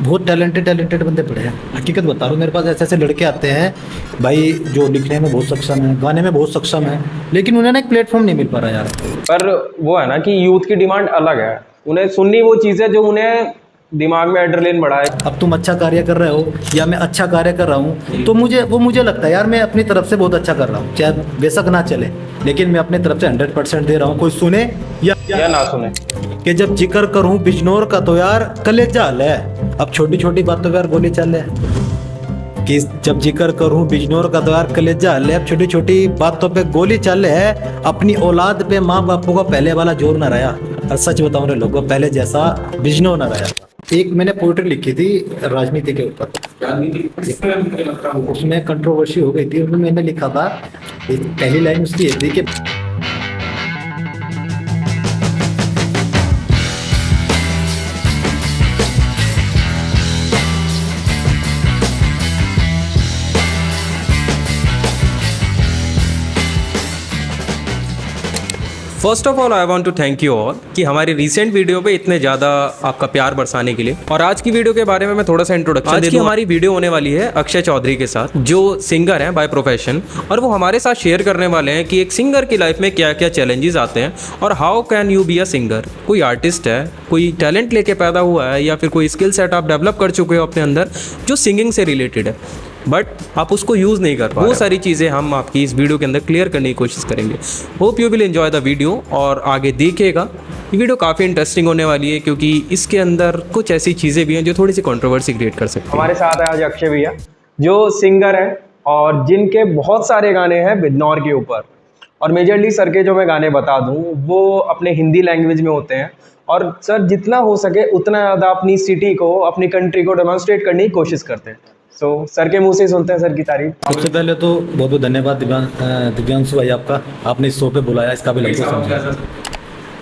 बहुत talented talented बंदे पड़े हैं, हकीकत बता रहा हूँ। मेरे पास ऐसे ऐसे लड़के आते हैं भाई जो लिखने में बहुत सक्षम है, गाने में बहुत सक्षम है, लेकिन उन्हें ना एक प्लेटफॉर्म नहीं मिल पा रहा यार। पर वो है ना कि यूथ की डिमांड अलग है, उन्हें सुननी वो चीज़ है जो उन्हें दिमाग में एड्रेनलिन बढ़ाए। अब तुम अच्छा कार्य कर रहे हो या मैं अच्छा कार्य कर रहा हूँ, तो मुझे लगता है यार मैं अपनी तरफ से बहुत अच्छा कर रहा हूँ, चाहे बेशक ना चले, लेकिन मैं अपनी तरफ से 100% दे रहा हूँ। कोई सुने या ना सुने, कि जब जिक्र करूँ बिजनौर का तो यार कलेजा हल है। अब छोटी छोटी बातों पे यार गोली चल है कि जब जिक्र करूं बिजनौर का तो यार कलेजा हल है। अब छोटी छोटी बातों पे गोली चल है। अपनी औलाद पे माँ बापों का पहले वाला जोर ना रहा, और सच बताऊं रे लोगों, पहले जैसा बिजनौर ना रहा। एक मैंने पोएट्री लिखी थी राजनीति के ऊपर, उसमें कंट्रोवर्सी हो गई थी, उसमें मैंने लिखा था, पहली लाइन उसकी ये थी कि first of all I want to thank you all कि हमारी रिसेंट वीडियो पे इतने ज़्यादा आपका प्यार बरसाने के लिए। और आज की वीडियो के बारे में मैं थोड़ा सा इंट्रोडक्शन दे दूं। हमारी वीडियो होने वाली है अक्षय चौधरी के साथ, जो सिंगर हैं बाय प्रोफेशन, और वो हमारे साथ शेयर करने वाले हैं कि एक सिंगर की लाइफ में क्या क्या चैलेंजेस आते हैं और how can you be a singer. कोई आर्टिस्ट है, कोई टैलेंट लेके पैदा हुआ है, या फिर कोई स्किल सेट आप डेवलप कर चुके हो अपने अंदर जो सिंगिंग से रिलेटेड है, बट आप उसको यूज़ नहीं कर पा रहे। वो सारी चीज़ें हम आपकी इस वीडियो के अंदर क्लियर करने की कोशिश करेंगे। Hope you will enjoy the video और आगे देखिएगा। ये वीडियो काफ़ी इंटरेस्टिंग होने वाली है क्योंकि इसके अंदर कुछ ऐसी चीज़ें भी हैं जो थोड़ी सी कंट्रोवर्सी क्रिएट कर सकती हैं। हमारे साथ है आज अक्षय भैया जो सिंगर हैं और जिनके बहुत सारे गाने हैं बिजनौर के ऊपर। और मेजरली सर के जो मैं गाने बता दूं वो अपने हिंदी लैंग्वेज में होते हैं, और सर जितना हो सके उतना ज़्यादा अपनी सिटी को, अपनी कंट्री को डेमोन्स्ट्रेट करने की कोशिश करते हैं। सो सर के मुंह से सुनते हैं सर की तारीफ। सबसे पहले तो बहुत बहुत धन्यवाद दिव्यांशु भाई आपका, आपने इस शो पे बुलाया, इसका भी लगभग समझा।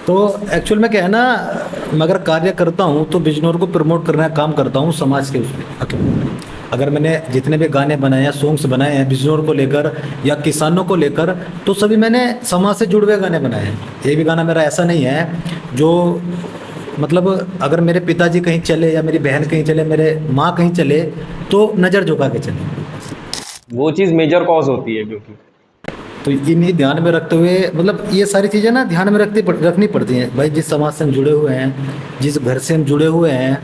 तो एक्चुअल में क्या है ना, मैं अगर कार्य करता हूँ तो बिजनौर को प्रमोट करने का काम करता हूँ समाज के उसमें। अगर मैंने जितने भी गाने बनाए हैं, सॉन्ग्स बनाए हैं बिजनौर को लेकर या किसानों को लेकर, तो सभी मैंने समाज से जुड़े हुए गाने बनाए हैं। ये भी गाना मेरा ऐसा नहीं है जो मतलब अगर मेरे पिताजी कहीं चले या मेरी बहन कहीं चले, मेरे माँ कहीं चले, तो नज़र झुका के चले। वो चीज़ मेजर कॉज होती है क्योंकि तो इन्हें ध्यान में रखते हुए, मतलब ये सारी चीज़ें ना ध्यान में रखनी पड़ती हैं भाई। जिस समाज से हम जुड़े हुए हैं, जिस घर से हम जुड़े हुए हैं,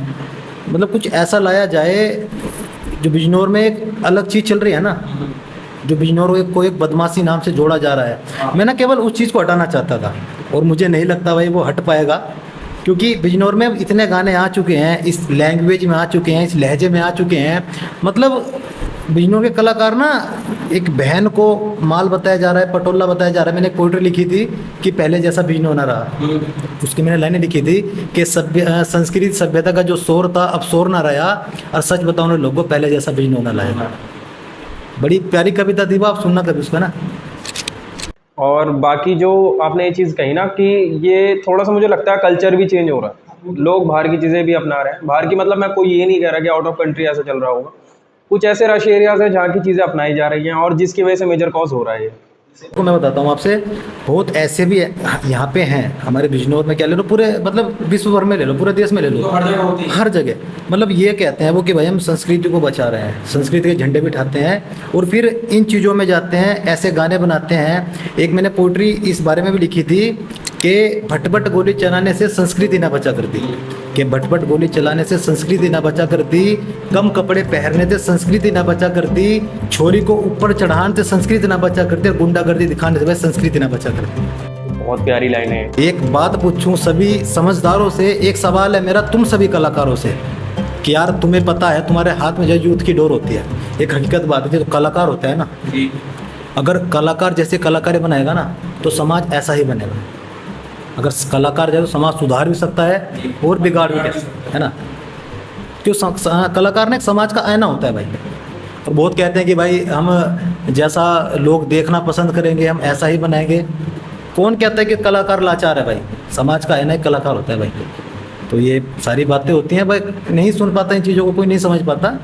मतलब कुछ ऐसा लाया जाए जो बिजनौर में एक अलग चीज़ चल रही है ना, जो बिजनौर को एक बदमाशी नाम से जोड़ा जा रहा है। मैं ना केवल उस चीज़ को हटाना चाहता था, और मुझे नहीं लगता भाई वो हट पाएगा, क्योंकि बिजनौर में इतने गाने आ चुके हैं, इस लैंग्वेज में आ चुके हैं, इस लहजे में आ चुके हैं। मतलब बिजनौर के कलाकार ना, एक बहन को माल बताया जा रहा है, पटोला बताया जा रहा है। मैंने एक पोइट्री लिखी थी कि पहले जैसा बिजनौर ना रहा, उसकी मैंने लाइनें लिखी थी कि संस्कृत सभ्यता का जो शोर था अब शोर ना रहा, और सच बताओ ना लोगों, पहले जैसा बिजनौर ना लाया। बड़ी प्यारी कविता थी वो, आप सुनना कभी उसका ना। और बाकी जो आपने ये चीज़ कही ना कि ये थोड़ा सा मुझे लगता है कल्चर भी चेंज हो रहा है, लोग बाहर की चीज़ें भी अपना रहे हैं। बाहर की मतलब मैं कोई ये नहीं कह रहा कि आउट ऑफ कंट्री ऐसा चल रहा होगा, कुछ ऐसे रश एरियाज हैं जहाँ की चीज़ें अपनाई जा रही हैं और जिसकी वजह से मेजर कॉज हो रहा है ये। को मैं बताता हूँ आपसे, बहुत ऐसे भी यहाँ पे हैं हमारे बिजनौर में। क्या ले लो, पूरे मतलब विश्व भर में ले लो, पूरे देश में ले लो, तो हर जगह मतलब ये कहते हैं वो कि भाई हम संस्कृति को बचा रहे हैं, संस्कृति के झंडे बिठाते हैं, और फिर इन चीज़ों में जाते हैं, ऐसे गाने बनाते हैं। एक मैंने पोइट्री इस बारे में भी लिखी थी कि भटभट गोली चलाने से संस्कृति ना बचा करती, कि भटभट गोली चलाने से संस्कृति ना बचा करती, कम कपड़े पहनने से संस्कृति ना बचा करती, छोरी को ऊपर चढ़ाने से संस्कृति ना बचा करती, और गुंडागर्दी दिखाने से संस्कृति ना बचा करती। बहुत प्यारी लाइन है। एक बात पूछूं सभी समझदारों से, एक सवाल है मेरा तुम सभी कलाकारों से, कि यार तुम्हें पता है तुम्हारे हाथ में जो यूथ की डोर होती है, एक हकीकत बात है, जो कलाकार होता है ना, अगर कलाकार जैसे कलाकारी बनाएगा ना तो समाज ऐसा ही बनेगा। अगर कलाकार जाए तो समाज सुधार भी सकता है और बिगाड़ भी सकता है ना। क्यों? कलाकार ना एक समाज का आईना होता है भाई। और बहुत कहते हैं कि भाई हम जैसा लोग देखना पसंद करेंगे हम ऐसा ही बनाएंगे। कौन कहता है कि कलाकार लाचार है भाई? समाज का आईना एक कलाकार होता है भाई। तो ये सारी बातें होती हैं भाई, नहीं सुन पाता इन चीज़ों को, कोई नहीं समझ पाता,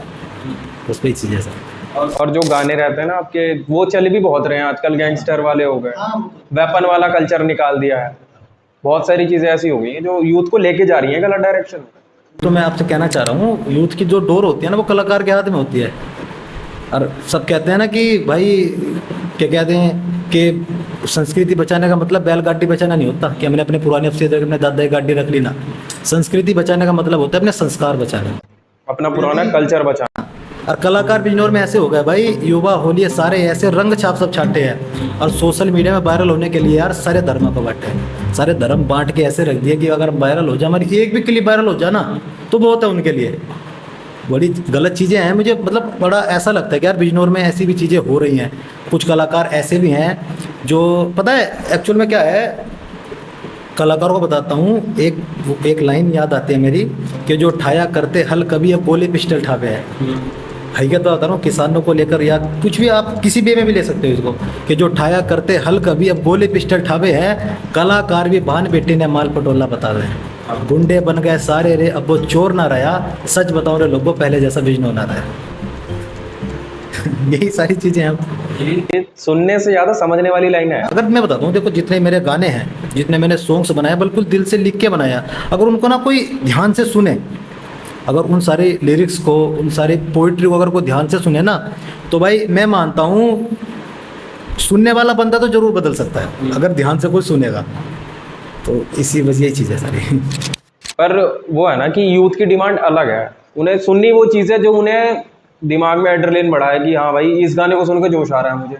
उस पर ही चीज़ें सर। और जो गाने रहते हैं ना आपके, वो चल भी बहुत रहे हैं आजकल, गैंगस्टर वाले हो गए, वेपन वाला कल्चर निकाल दिया है, बहुत सारी चीज़ें ऐसी हो गई हैं जो यूथ को लेके जा रही हैं गलत डायरेक्शन में। तो मैं आपसे कहना चाह रहा हूँ, यूथ की जो डोर होती है ना वो कलाकार के हाथ में होती है। और सब कहते हैं ना कि भाई क्या कहते हैं कि संस्कृति बचाने का मतलब बैलगाड़ी बचाना नहीं होता कि हमने अपने पुराने अफसर से अपने दादा की गाड़ी रख ली ना। संस्कृति बचाने का मतलब होता है अपने संस्कार बचाना, अपना पुराना कल्चर बचाना। और कलाकार बिजनौर में ऐसे हो गए भाई, युवा होली सारे ऐसे रंग छाप सब छाटे हैं और सोशल मीडिया में वायरल होने के लिए यार सारे धर्म को बांटे हैं, सारे धर्म बांट के ऐसे रख दिए कि अगर वायरल हो जाए, हमारी एक भी क्लिप वायरल हो जाए ना तो बहुत है उनके लिए। बड़ी गलत चीज़ें हैं। मुझे मतलब बड़ा ऐसा लगता है कि यार बिजनौर में ऐसी भी चीज़ें हो रही हैं। कुछ कलाकार ऐसे भी हैं जो पता है एक्चुअल में क्या है, कलाकारों को बताता हूँ, एक लाइन याद आती है मेरी कि जो ठाया करते हल कभी अब गोली पिस्टल ठावे है। हकीकत बता रहा हूँ, किसानों को लेकर या कुछ भी आप किसी भी में भी ले सकते हो इसको, कि जो ठाया करते हल कभी अब गोली पिस्टल ठावे है, कलाकार भी भान बेटी ने माल पटोला बता रहे। गुंडे बन गए सारे रे, अब वो चोर ना रहा, सच बताओ रे लोगों पहले जैसा बिजनौर ना रहा। यही सारी चीज़ें हैं। ये सुनने से ज़्यादा समझने वाली लाइन है। अगर मैं बताता हूँ, देखो जितने मेरे गाने हैं, जितने मैंने सॉन्ग्स बनाए, बिल्कुल दिल से लिख के बनाया, अगर उनको ना कोई ध्यान से सुने, अगर उन सारे लिरिक्स को, उन सारी पोइट्री को अगर कोई ध्यान से सुने ना, तो भाई मैं मानता हूँ सुनने वाला बंदा तो ज़रूर बदल सकता है अगर ध्यान से कोई सुनेगा। तो इसी वजह यही चीज़ है सारी। पर वो है ना कि यूथ की डिमांड अलग है, उन्हें सुननी वो चीज़ है जो उन्हें दिमाग में एड्रेनलिन बढ़ाए कि हाँ भाई इस गाने को सुनकर जोश आ रहा है मुझे।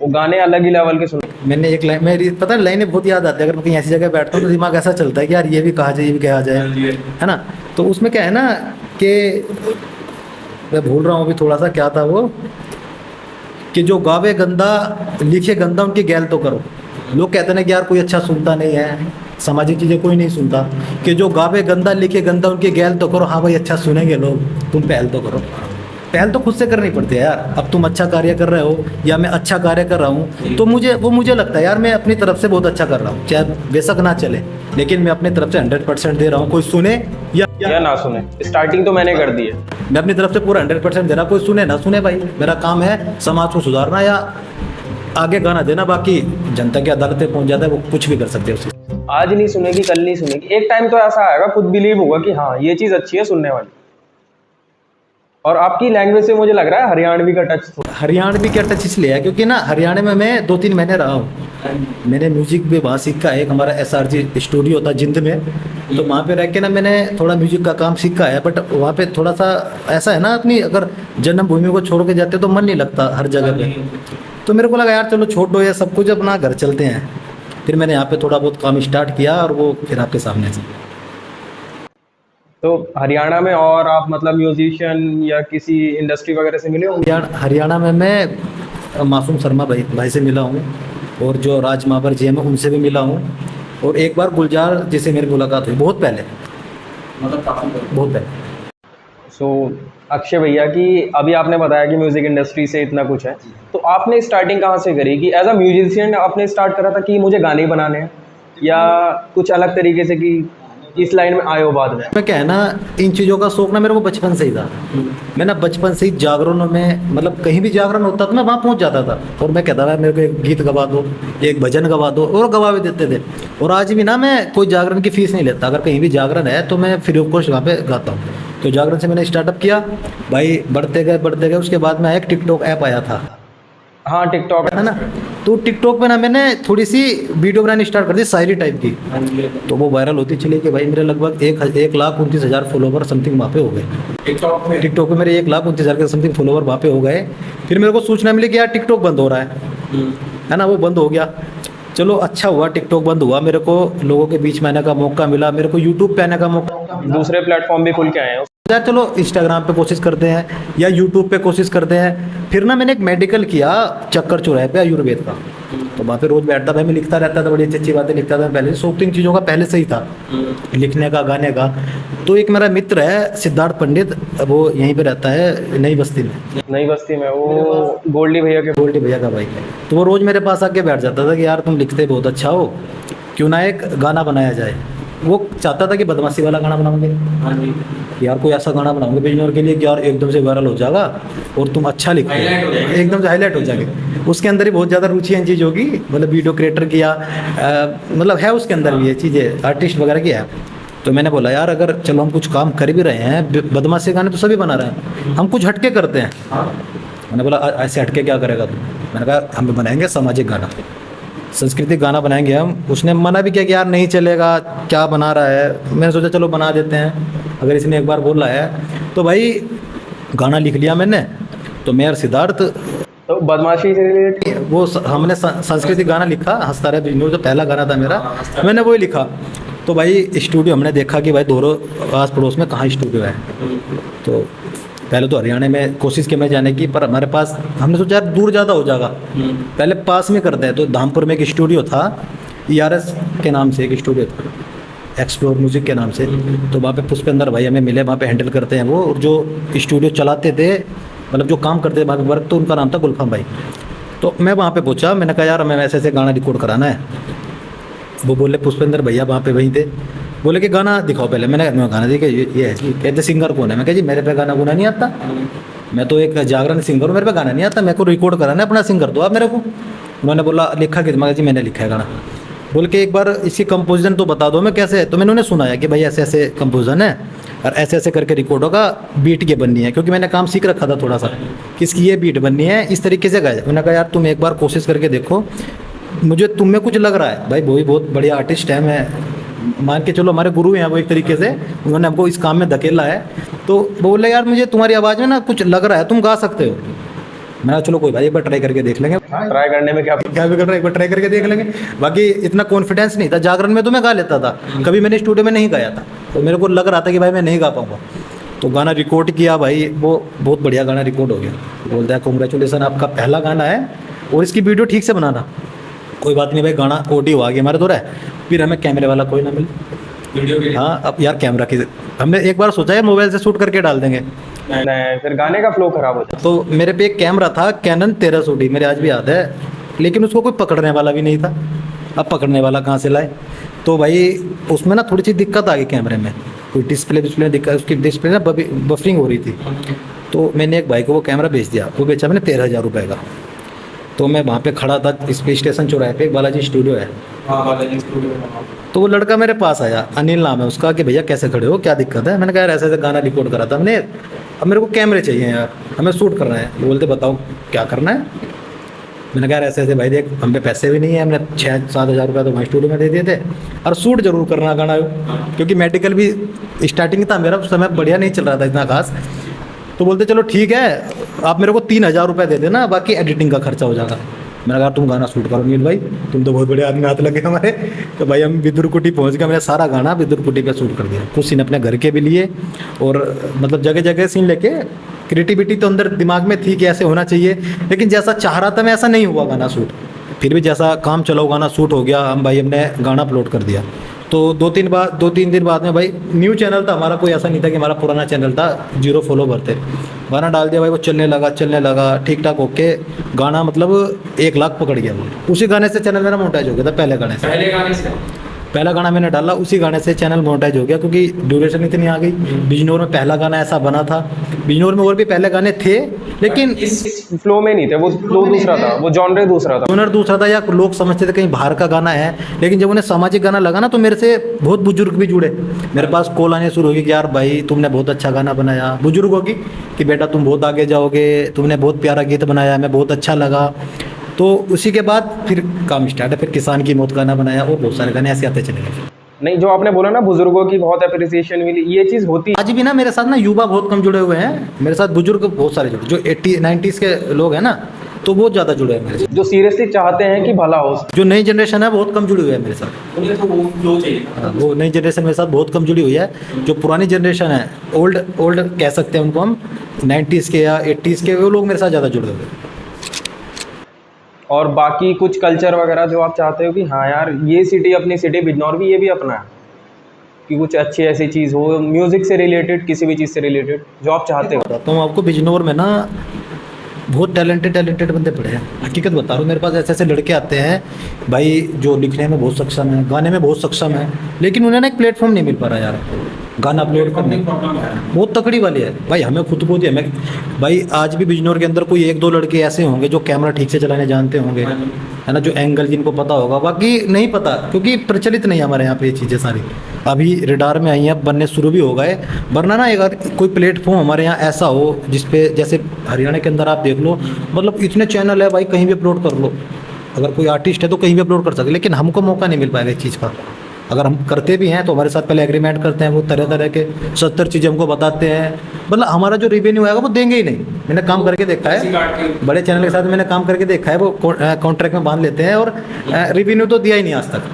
वो गाने अलग ही लेवल के सुन। मैंने एक लाइन, मेरी पता है लाइनें बहुत याद आती है, अगर मैं कहीं ऐसी जगह बैठता हूँ तो दिमाग ऐसा चलता है कि यार ये भी कहा जाए, ये भी कहा जाए, है ना। तो उसमें क्या है ना कि मैं भूल रहा हूँ अभी थोड़ा सा, क्या था वो, कि जो गावे गंदा लिखे गंदा उनकी गैल तो करो। लोग कहते हैं ना कि यार कोई अच्छा सुनता नहीं है, सामाजिक चीज़ें कोई नहीं सुनता, कि जो गावे गंदा लिखे गंदा उनकी गैल तो करो। हाँ भाई अच्छा सुनेंगे लोग, तुम पहल तो करो। पहल तो खुद से करनी पड़ती है यार। अब तुम अच्छा कार्य कर रहे हो या मैं अच्छा कार्य कर रहा हूँ, तो मुझे लगता है यार मैं अपनी तरफ से बहुत अच्छा कर रहा हूँ, चाहे बेशक ना चले, लेकिन मैं अपनी तरफ से 100% दे रहा हूँ। कोई सुने या ना सुने, स्टार्टिंग तो मैंने कर दी है। मैं अपनी तरफ से पूरा 100% दे रहा, कोई सुने ना सुने भाई, मेरा काम है समाज को सुधारना या आगे गाना देना। बाकी जनता की अदालतें पहुंच जाता है, वो कुछ भी कर सकते हैं उससे। आज नहीं सुनेगी, कल नहीं सुनेगी, एक टाइम तो ऐसा आएगा खुद बिलीव होगा कि हाँ ये चीज़ अच्छी है सुनने वाली। और आपकी लैंग्वेज से मुझे लग रहा है हरियाणवी का टच इसलिए है क्योंकि ना हरियाणा में मैं 2-3 महीने रहा हूँ। मैंने म्यूजिक भी वहाँ सीखा है, एक हमारा SRG स्टूडियो था जिंद में, तो वहाँ पे रह के ना मैंने थोड़ा म्यूजिक का काम सीखा है। बट वहाँ पे थोड़ा सा ऐसा है ना, अपनी अगर जन्मभूमि को छोड़ के जाते तो मन नहीं लगता हर जगह पे। तो मेरे को लगा यार चलो छोड़ दो ये सब कुछ, अपना घर चलते हैं। फिर मैंने यहाँ पे थोड़ा बहुत काम स्टार्ट किया और वो फिर आपके सामने से। तो हरियाणा में और आप मतलब म्यूजिशियन या किसी इंडस्ट्री वगैरह से मिले होंगे? हरियाणा में मैं मासूम शर्मा भाई से मिला हूँ, और जो राज माबर जी हैं मैं उनसे भी मिला हूँ, और एक बार गुलजार जी से मेरी मुलाकात हुई बहुत पहले, मतलब बहुत पहले। सो अक्षय भैया की अभी आपने बताया कि म्यूज़िक इंडस्ट्री से इतना कुछ है, तो आपने स्टार्टिंग कहाँ से करी? कि एज अ म्यूजिशियन आपने स्टार्ट करा था कि मुझे गाने बनाने हैं, या कुछ अलग तरीके से कि इस लाइन में आए हो बाद में? मैं क्या है ना, इन चीज़ों का शौक ना मेरे को बचपन से ही था। मैं ना बचपन से ही जागरणों में, मतलब कहीं भी जागरण होता था मैं वहाँ पहुँच जाता था, और मैं कहता था मेरे को एक गीत गवा दो, एक भजन गवा दो, और गवा भी देते थे। और आज भी ना मैं कोई जागरण की फीस नहीं लेता, अगर कहीं भी जागरण है तो मैं फ्री ऑफ कॉस्ट वहाँ पे गाता हूँ। तो जागरण से मैंने स्टार्टअप किया भाई, बढ़ते गए। उसके बाद में एक टिकटॉक ऐप आया था। हाँ टिकटॉक है ना, तो टिकटॉक पे ना मैंने थोड़ी सी वीडियो बनानी स्टार्ट कर दी शायरी टाइप की, तो वो वायरल होती चली कि भाई मेरे लगभग 1,29,000 फॉलोवर समथिंग वहाँ पे हो गए। टिकटॉक पे मेरे 1,29,000 के समथिंग फॉलोवर वहाँ पे हो गए। फिर मेरे को सूचना मिली कि यार टिकटॉक बंद हो रहा है ना, वो बंद हो गया। चलो अच्छा हुआ टिकटॉक बंद हुआ, मेरे को लोगों के बीच में आने का मौका मिला, मेरे को यूट्यूब पे आने का मौका, दूसरे प्लेटफॉर्म भी खुल के आए हैं यार। चलो इंस्टाग्राम पे कोशिश करते हैं या यूट्यूब पे कोशिश करते हैं। फिर ना मैंने एक मेडिकल किया चक्कर चौराहे पे आयुर्वेद का, तो वहाँ पे रोज बैठता भाई, मैं लिखता रहता था, बड़ी अच्छी बातें लिखता था। पहले शौक इन चीज़ों का पहले से ही था, लिखने का, गाने का। तो एक मेरा मित्र है सिद्धार्थ पंडित, वो यहीं पे रहता है नई बस्ती में, वो गोल्डी भैया का भाई। तो वो रोज़ मेरे पास आके बैठ जाता था कि यार तुम लिखते बहुत अच्छा हो, क्यों ना एक गाना बनाया जाए। वो चाहता था कि बदमाशी वाला गाना बनाओगे, यार कोई ऐसा गाना बनाओगे बिजनौर के लिए कि यार एकदम से वायरल हो जाएगा और तुम अच्छा लिखो, एकदम से हाईलाइट हो जाएगा। उसके अंदर ही बहुत ज़्यादा रुचि है इन चीज़ों की, मतलब वीडियो क्रिएटर किया, मतलब है उसके अंदर भी ये चीज़ें, आर्टिस्ट वगैरह की है। तो मैंने बोला यार अगर चलो हम कुछ काम कर भी रहे हैं, बदमाशी गाने तो सभी बना रहे हैं, हम कुछ हटके करते हैं। मैंने बोला ऐसे हटके क्या करेगा तू? मैंने कहा हम बनाएंगे सामाजिक गाना, सांस्कृतिक गाना बनाएंगे हम। उसने मना भी किया कि यार नहीं चलेगा, क्या बना रहा है। मैंने सोचा चलो बना देते हैं, अगर इसने एक बार बोला है तो भाई गाना लिख लिया मैंने। तो मैं और सिद्धार्थ तो बदमाशी से रिलेटेड वो हमने सांस्कृतिक गाना लिखा, हंसता रहे बिजनौर, जो पहला गाना था मेरा, मैंने वही लिखा। तो भाई स्टूडियो हमने देखा कि भाई दोनों आस पड़ोस में कहाँ स्टूडियो है। तो पहले तो हरियाणा में कोशिश की मैं जाने की, पर हमारे पास हमने सोचा यार दूर ज़्यादा हो जाएगा, पहले पास में करते हैं। तो धामपुर में एक स्टूडियो था, ERS के नाम से एक स्टूडियो था, एक्सप्लोर म्यूजिक के नाम से। तो वहाँ पे पुष्पेंद्र भाई हमें मिले, वहाँ पे हैंडल करते हैं वो, और जो स्टूडियो चलाते थे, मतलब जो काम करते थे वहाँ पे वर्क, तो उनका नाम था गुलफाम भाई। तो मैं वहाँ पे पूछा, मैंने कहा यार हमें ऐसे ऐसे गाना रिकॉर्ड कराना है। वो बोले पुष्पेंद्र भैया वहाँ पे वहीं थे, बोले कि गाना दिखाओ पहले। मैंने गाना देखा ये है जी, कहते सिंगर कौन है? मैं कहा जी मेरे पे गाना गुना नहीं आता, मैं तो एक जागरण सिंगर हूँ, मेरे पे गाना नहीं आता, मेरे को रिकॉर्ड कराना है, अपना सिंगर दो आप मेरे को। उन्होंने बोला लिखा कि मैं जी मैंने लिखा है गाना। बोल के एक बार इसकी कंपोजिशन तो बता दो मैं कैसे है। तो मैंने उन्हें सुनाया कि भाई ऐसे ऐसे कंपोजिशन है और ऐसे ऐसे करके रिकॉर्ड होगा, बीट ये बननी है, क्योंकि मैंने काम सीख रखा था थोड़ा सा कि इसकी ये बीट बननी है, इस तरीके से गाया। उन्होंने कहा यार तुम एक बार कोशिश करके देखो, मुझे तुम में कुछ लग रहा है। भाई वो भी बहुत बढ़िया आर्टिस्ट है, मैं मान के चलो हमारे गुरु हैं वो एक तरीके से, उन्होंने हमको इस काम में धकेला है। तो बोले यार मुझे तुम्हारी आवाज़ में ना कुछ लग रहा है, तुम गा सकते हो। मैं कहा चलो कोई भाई एक बार ट्राई करके देख लेंगे। ट्राई करने में क्या भी कर रहा है, एक बार ट्राई करके देख लेंगे। बाकी इतना कॉन्फिडेंस नहीं था, जागरण में तो मैं गा लेता था, कभी मैंने स्टूडियो में नहीं गाया था, तो मेरे को लग रहा था कि भाई मैं नहीं गा पाऊंगा। तो गाना रिकॉर्ड किया भाई, वो बहुत बढ़िया गाना रिकॉर्ड हो गया। बोलता है कॉन्ग्रेचुलेसन आपका पहला गाना है और इसकी वीडियो ठीक से बनाना। कोई बात नहीं भाई, गाना ऑडियो आ गया हमारे द्वारा। फिर हमें कैमरे वाला कोई ना मिले वीडियो के लिए। हाँ अब यार कैमरा की हमने एक बार सोचा है मोबाइल से शूट करके डाल देंगे, नहीं, फिर गाने का फ्लो खराब हो जाता। तो मेरे पे एक कैमरा था कैनन 1300D, मेरे आज भी याद है, लेकिन उसको कोई पकड़ने वाला भी नहीं था। अब पकड़ने वाला कहाँ से लाए? तो भाई उसमें ना थोड़ी सी दिक्कत आ गई कैमरे में, कोई डिस्प्ले दिक्कत, उसकी डिस्प्ले ना बफरिंग हो रही थी। तो मैंने एक भाई को वो कैमरा बेच दिया, वो बेचा मैंने 13,000 रुपये का। तो मैं वहाँ पे खड़ा था स्पेस स्टेशन चौराहे पे, एक बालाजी स्टूडियो है। हाँ, बालाजी स्टूडियो। तो वो लड़का मेरे पास आया, अनिल नाम है उसका, कि भैया कैसे खड़े हो, क्या दिक्कत है? मैंने कहा यार ऐसे ऐसे गाना रिकॉर्ड करा था हमने, अब मेरे को कैमरे चाहिए यार, हमें शूट करना है। बोलते बताओ क्या करना है? मैंने कहा यार ऐसे ऐसे भाई देख हम पे पैसे भी नहीं है, हमने 6-7 हज़ार रुपये तो वहाँ स्टूडियो में दे दिए थे, और शूट जरूर करना गाना, क्योंकि मेडिकल भी स्टार्टिंग था मेरा, उस समय बढ़िया नहीं चल रहा था इतना खास। तो बोलते चलो ठीक है आप मेरे को 3,000 रुपये दे देना, बाकी एडिटिंग का खर्चा हो जाएगा। मैंने कहा तुम गाना शूट करो नील भाई, तुम तो बहुत बड़े आदमी हाथ लगे हमारे। तो भाई हम विदुरकुटी पहुंच गए, मैंने सारा गाना विदुरकुटी पे शूट कर दिया। कुछ सीन अपने घर के भी लिए, और मतलब जगह जगह सीन लेके, क्रिएटिविटी तो अंदर दिमाग में थी कि ऐसे होना चाहिए, लेकिन जैसा चाह रहा था मैं ऐसा नहीं हुआ गाना शूट। फिर भी जैसा काम चलाओ गाना शूट हो गया, हम भाई हमने गाना अपलोड कर दिया। तो 2-3 दिन बाद में भाई न्यू चैनल था हमारा, कोई ऐसा नहीं था कि हमारा पुराना चैनल था, 0 फॉलोवर थे। गाना डाल दिया भाई, वो चलने लगा ठीक ठाक ओके, गाना मतलब 1 लाख पकड़ गया वो। उसी गाने से चैनल मेरा मोनेटाइज हो गया था, पहले गाने से। पहला गाना मैंने डाला, उसी गाने से चैनल मोनेटाइज हो गया, क्योंकि ड्यूरेशन इतनी आ गई। बिजनौर में पहला गाना ऐसा बना था, बिजनौर में और भी पहले गाने थे, लेकिन इस फ्लो में नहीं थे, वो फ्लो दूसरा था, वो जॉनर दूसरा था, जॉनर दूसरा था, या लोग समझते थे कहीं बाहर का गाना है। लेकिन जब उन्हें सामाजिक गाना लगा ना, तो मेरे से बहुत बुजुर्ग भी जुड़े, मेरे पास कॉल आने शुरू हो गई कि यार भाई तुमने बहुत अच्छा गाना बनाया, बुजुर्गों की, कि बेटा तुम बहुत आगे जाओगे, तुमने बहुत प्यारा गीत बनाया, हमें बहुत अच्छा लगा। तो उसी के बाद फिर काम स्टार्ट है, फिर किसान की मौत गाना बनाया, और बहुत सारे गाने ऐसे आते चले गए। नहीं, जो आपने बोला ना बुजुर्गों की बहुत अप्रिसिएशन मिली, ये चीज़ होती है। आज भी ना मेरे साथ ना युवा बहुत कम जुड़े हुए हैं, मेरे साथ बुजुर्ग बहुत सारे जुड़े, जो 80-90s के लोग हैं ना, तो बहुत ज़्यादा जुड़े हैं मेरे साथ। जो सीरियसली चाहते हैं कि भला हो। जो नई जनरेशन है बहुत कम जुड़ी हुई है मेरे साथ, वो नई जनरेशन मेरे साथ बहुत कम जुड़ी हुई है। जो पुरानी जनरेशन है, ओल्ड कह सकते हैं उनको हम, 90s के या 80s के, वो लोग मेरे साथ ज़्यादा जुड़े हुए हैं। और बाकी कुछ कल्चर वगैरह जो आप चाहते हो कि हाँ यार ये सिटी, अपनी सिटी बिजनौर भी, ये भी अपना है, कि कुछ अच्छी ऐसी चीज़ हो म्यूज़िक से रिलेटेड, किसी भी चीज़ से रिलेटेड जो आप चाहते हो। तो आपको बिजनौर में ना बहुत टैलेंटेड बंदे पड़े हैं, हकीकत बता रहा हूँ। मेरे पास ऐसे ऐसे लड़के आते हैं भाई, जो लिखने में बहुत सक्षम है, गाने में बहुत सक्षम है, लेकिन उन्हें ना एक प्लेटफॉर्म नहीं मिल पा रहा यार, गाना अपलोड करने बहुत तकड़ी वाली है भाई। हमें खुद को हमें भाई, आज भी बिजनौर के अंदर कोई 1-2 लड़के ऐसे होंगे जो कैमरा ठीक से चलाने जानते होंगे, है ना, जो एंगल जिनको पता होगा, बाकी नहीं पता, क्योंकि प्रचलित नहीं है हमारे यहाँ पे ये चीज़ें सारी। अभी रडार में आई हैं, अब बनने शुरू भी हो गए। वरना ना अगर कोई प्लेटफॉर्म हमारे यहाँ ऐसा हो जिसपे जैसे हरियाणा के अंदर आप देख लो, मतलब इतने चैनल है भाई, कहीं भी अपलोड कर लो। अगर कोई आर्टिस्ट है तो कहीं भी अपलोड कर सकते, लेकिन हमको मौका नहीं मिल पाएगा इस चीज़ का। अगर हम करते भी हैं तो हमारे साथ पहले एग्रीमेंट करते हैं, वो तरह तरह के 70 चीज़ें हमको बताते हैं, मतलब हमारा जो रिवेन्यू आएगा वो देंगे ही नहीं। मैंने काम करके देखा है, बड़े चैनल के साथ मैंने काम करके देखा है, वो कॉन्ट्रैक्ट में बांध लेते हैं और रिवेन्यू तो दिया ही नहीं आज तक।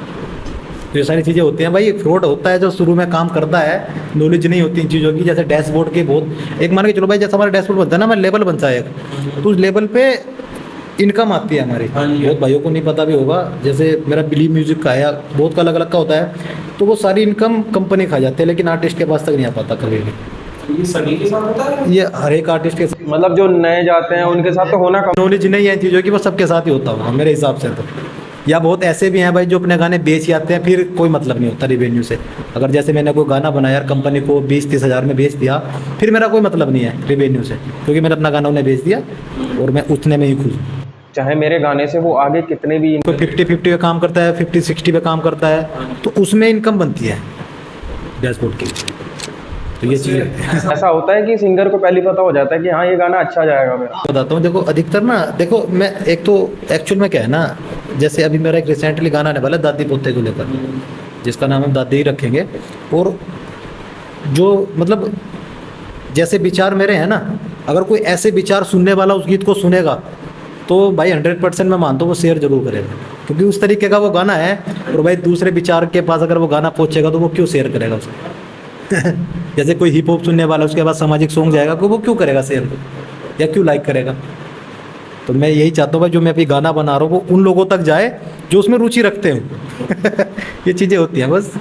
तो ये सारी चीज़ें होती हैं भाई, फ्रॉड होता है जो शुरू में काम करता है, नॉलेज नहीं होती इन चीज़ों की। जैसे डैशबोर्ड के बहुत, एक मान के चलो भाई, जैसे हमारा डैशबोर्ड बनता है ना, हमारा लेवल बनता है एक, तो उस लेवल पे इनकम आती है हमारी। बहुत भाइयों को नहीं पता भी होगा, जैसे मेरा बिलीव म्यूजिक का है, बहुत का अलग अलग का होता है, तो वो सारी इनकम कंपनी खा जाती है, लेकिन आर्टिस्ट के पास तक नहीं आ पाता कभी भी। ये सभी के साथ होता है? ये हर एक आर्टिस्ट के साथ, मतलब जो नए जाते हैं उनके साथ तो होना कम। नॉलेज नहीं है इन चीज़ों की, वो सबके साथ ही होता होगा मेरे हिसाब से तो। या बहुत ऐसे भी हैं भाई जो अपने गाने बेच जाते हैं, फिर कोई मतलब नहीं होता रिवेन्यू से। अगर जैसे मैंने कोई गाना बनाया यार, कंपनी को 20-30 हज़ार में बेच दिया, फिर मेरा कोई मतलब नहीं है रिवेन्यू से, क्योंकि मैंने अपना गाना उन्हें बेच दिया और मैं उतने में ही खुश हूँ। चाहे मेरे गाने से वो आगे कितने भी कोई 50-50 पे काम करता है, 50-60 पे काम करता है, तो उसमें इनकम बनती है डैशबोर्ड की। तो ये चीज़ ऐसा होता है कि सिंगर को पहले पता हो जाता है कि हाँ ये गाना अच्छा जाएगा मेरा। बताता हूँ, देखो अधिकतर ना, देखो मैं एक तो एक्चुअल में क्या है ना, जैसे अभी मेरा एक रिसेंटली गाना आने वाला है दादी पोते को लेकर, जिसका नाम हम दादी ही रखेंगे। और जो मतलब जैसे विचार मेरे हैं ना, अगर कोई ऐसे विचार सुनने वाला उस गीत को सुनेगा तो भाई 100% मैं मानता हूँ वो शेयर जरूर करेगा, क्योंकि उस तरीके का वो गाना है। और भाई दूसरे विचार के पास अगर वो गाना पहुँचेगा तो वो क्यों शेयर करेगा उसको जैसे कोई हिप हॉप सुनने वाला उसके बाद सामाजिक सॉन्ग जाएगा, तो वो क्यों करेगा शेयर, या क्यों लाइक करेगा। तो मैं यही चाहता हूँ भाई, जो मैं अभी गाना बना रहा हूँ वो उन लोगों तक जाए जो उसमें रुचि रखते हैं ये चीज़ें होती हैं बस।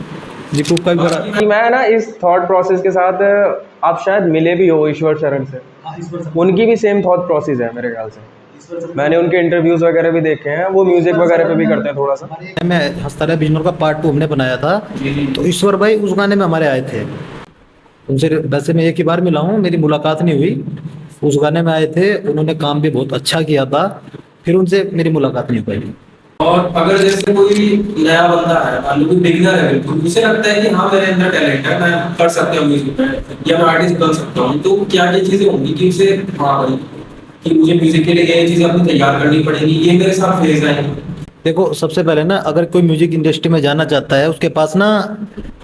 यूट्यूब का भी बड़ा कि मैं ना इस थॉट प्रोसेस के साथ आप शायद मिले भी हो ईश्वर शरण से, उनकी भी सेम थॉट प्रोसेस है मेरे ख्याल से। मैंने उनके इंटरव्यूज वगैरह भी देखे हैं, वो म्यूजिक वगैरह पे भी करते हैं थोड़ा सा। मैं हंसता रहा बिजनौर का पार्ट 2 हमने बनाया था, तो ईश्वर भाई उस गाने में हमारे आए थे। उनसे वैसे मैं एक ही बार मिला हूँ, मेरी मुलाकात नहीं हुई। उस गाने में आए थे, उन्होंने काम भी बहुत अच्छा किया था, फिर उनसे मेरी मुलाकात नहीं हो पाई। और अगर जैसे कोई नया बंदा है, मान लो कोई बिगिनर है, तो उसे लगता है कि हाँ मेरे अंदर टैलेंट है, मैं कर सकता हूँ म्यूजिक या मैं आर्टिस्ट बन सकता हूँ, तो क्या ये चीजें होंगी कि उसे हाँ भाई कि मुझे म्यूजिक के लिए ये चीजें अपनी तैयार करनी पड़ेगी, ये मेरे साथ फेज है? देखो सबसे पहले ना, अगर कोई म्यूजिक इंडस्ट्री में जाना चाहता है, उसके पास ना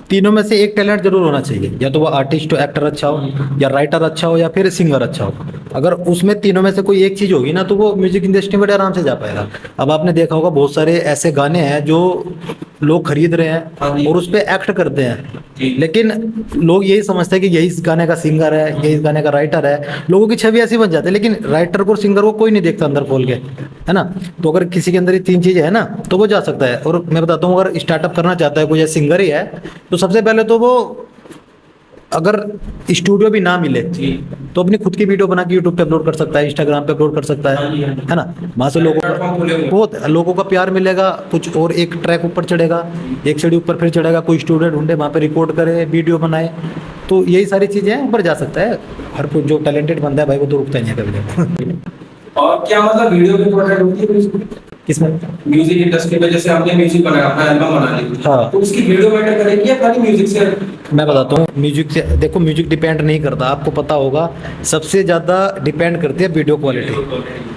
तीनों में से एक टैलेंट जरूर होना चाहिए। या तो वो आर्टिस्ट हो, एक्टर अच्छा हो, या राइटर अच्छा हो, या फिर सिंगर अच्छा हो। अगर उसमें तीनों में से कोई एक चीज़ होगी ना, तो वो म्यूजिक इंडस्ट्री में बड़े आराम से जा पाएगा। अब आपने देखा होगा बहुत सारे ऐसे गाने हैं जो लोग खरीद रहे हैं और उस पर एक्ट करते हैं, लेकिन लोग यही समझते हैं कि यही इस गाने का सिंगर है, यही इस गाने का राइटर है। लोगों की छवि ऐसी बन जाती है, लेकिन राइटर को और सिंगर को कोई नहीं देखता अंदर खोल के, है ना। तो अगर किसी के अंदर ये तीन चीज़ें है ना, तो वो जा सकता है। और मैं बताता हूँ, अगर स्टार्टअप करना चाहता है कोई, सिंगर ही है, तो सबसे पहले तो वो अगर स्टूडियो भी ना मिले तो अपनी खुद की वीडियो बना के यूट्यूब पे अपलोड कर सकता है, इंस्टाग्राम पे अपलोड कर सकता है ना। वहाँ से बहुत लोगों का प्यार मिलेगा, कुछ और एक ट्रैक ऊपर चढ़ेगा, एक सीढ़ी ऊपर फिर चढ़ेगा, कोई स्टूडियो ढूंढे, वहाँ पे रिकॉर्ड करे, वीडियो बनाए। तो यही सारी चीज़ें हैं, ऊपर जा सकता है। हर कोई जो टैलेंटेड बंदा है भाई, वो तो रुकता नहीं है कभी। और क्या मतलब वीडियो भी इम्पोर्टेंट होती है किसमें? म्यूजिक इंडस्ट्री में? जैसे आपने म्यूजिक बनाया, अपना एल्बम बना लिया, हाँ, तो उसकी वीडियो मैटर करेगी या खाली म्यूजिक से? मैं बताता हूँ, म्यूजिक से देखो, म्यूजिक डिपेंड नहीं करता, आपको पता होगा। सबसे ज़्यादा डिपेंड करती है वीडियो क्वालिटी।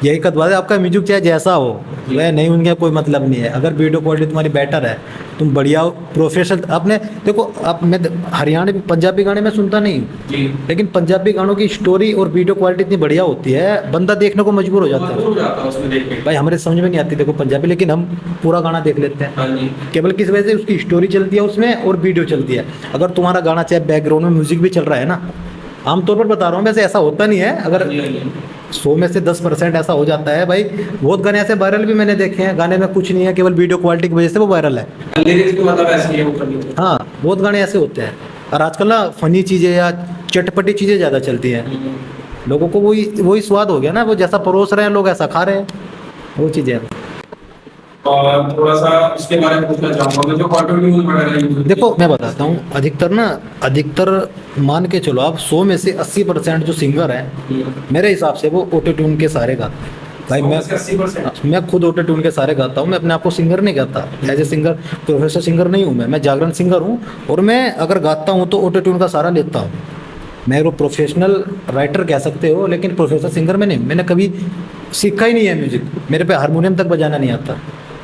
यही कद बात है, आपका म्यूजिक चाहे जैसा हो, वह नहीं, उनका कोई मतलब नहीं है। अगर वीडियो क्वालिटी तुम्हारी बेटर है, तुम बढ़िया प्रोफेशनल, आपने देखो, आप मैं हरियाणवी पंजाबी गाने में सुनता नहीं हूँ, लेकिन पंजाबी गानों की स्टोरी और वीडियो क्वालिटी इतनी बढ़िया होती है, बंदा देखने को मजबूर हो जाता है। भाई हमारे समझ में नहीं आती देखो पंजाबी, लेकिन हम पूरा गाना देख लेते हैं। केवल किस वजह से? उसकी स्टोरी चलती है उसमें और वीडियो चलती है। अगर तुम्हारा गाना चाहे बैकग्राउंड में म्यूजिक भी चल रहा है ना, आमतौर पर बता रहा हूँ, वैसे ऐसा होता नहीं है, अगर 100 में से 10% ऐसा हो जाता है भाई। बहुत गाने ऐसे वायरल भी मैंने देखे हैं, गाने में कुछ नहीं है, केवल वीडियो क्वालिटी की वजह से वो वायरल है। लिरिक्स भी मतलब ऐसे ही है ऊपर नीचे। हाँ, बहुत गाने ऐसे होते हैं। और आजकल ना फनी चीज़ें या चटपटी चीज़ें ज़्यादा चलती हैं, लोगों को वही स्वाद हो गया ना, वो जैसा परोस रहे हैं लोग ऐसा खा रहे हैं, वो चीज़ें। और थोड़ा सा उसके बारे में पूछना चाहूँगा, जो ऑटो ट्यून वगैरह देखो मैं बताता हूँ, अधिकतर मान के चलो आप 100 में से 80% जो सिंगर हैं मेरे हिसाब से वो ऑटो ट्यून के सहारे गाते हैं। भाई मैं खुद ऑटो ट्यून के सारे गाता हूँ। मैं अपने आप को सिंगर नहीं गाता, as a singer professional singer नहीं हूँ। मैं जागरण सिंगर हूँ, और मैं अगर गाता हूँ तो ऑटो ट्यून का सहारा लेता हूँ। मैं वो प्रोफेशनल राइटर कह सकते हो, लेकिन प्रोफेशनल सिंगर में नहीं। मैंने कभी सीखा ही नहीं है म्यूजिक, मेरे पे हारमोनियम तक बजाना नहीं आता,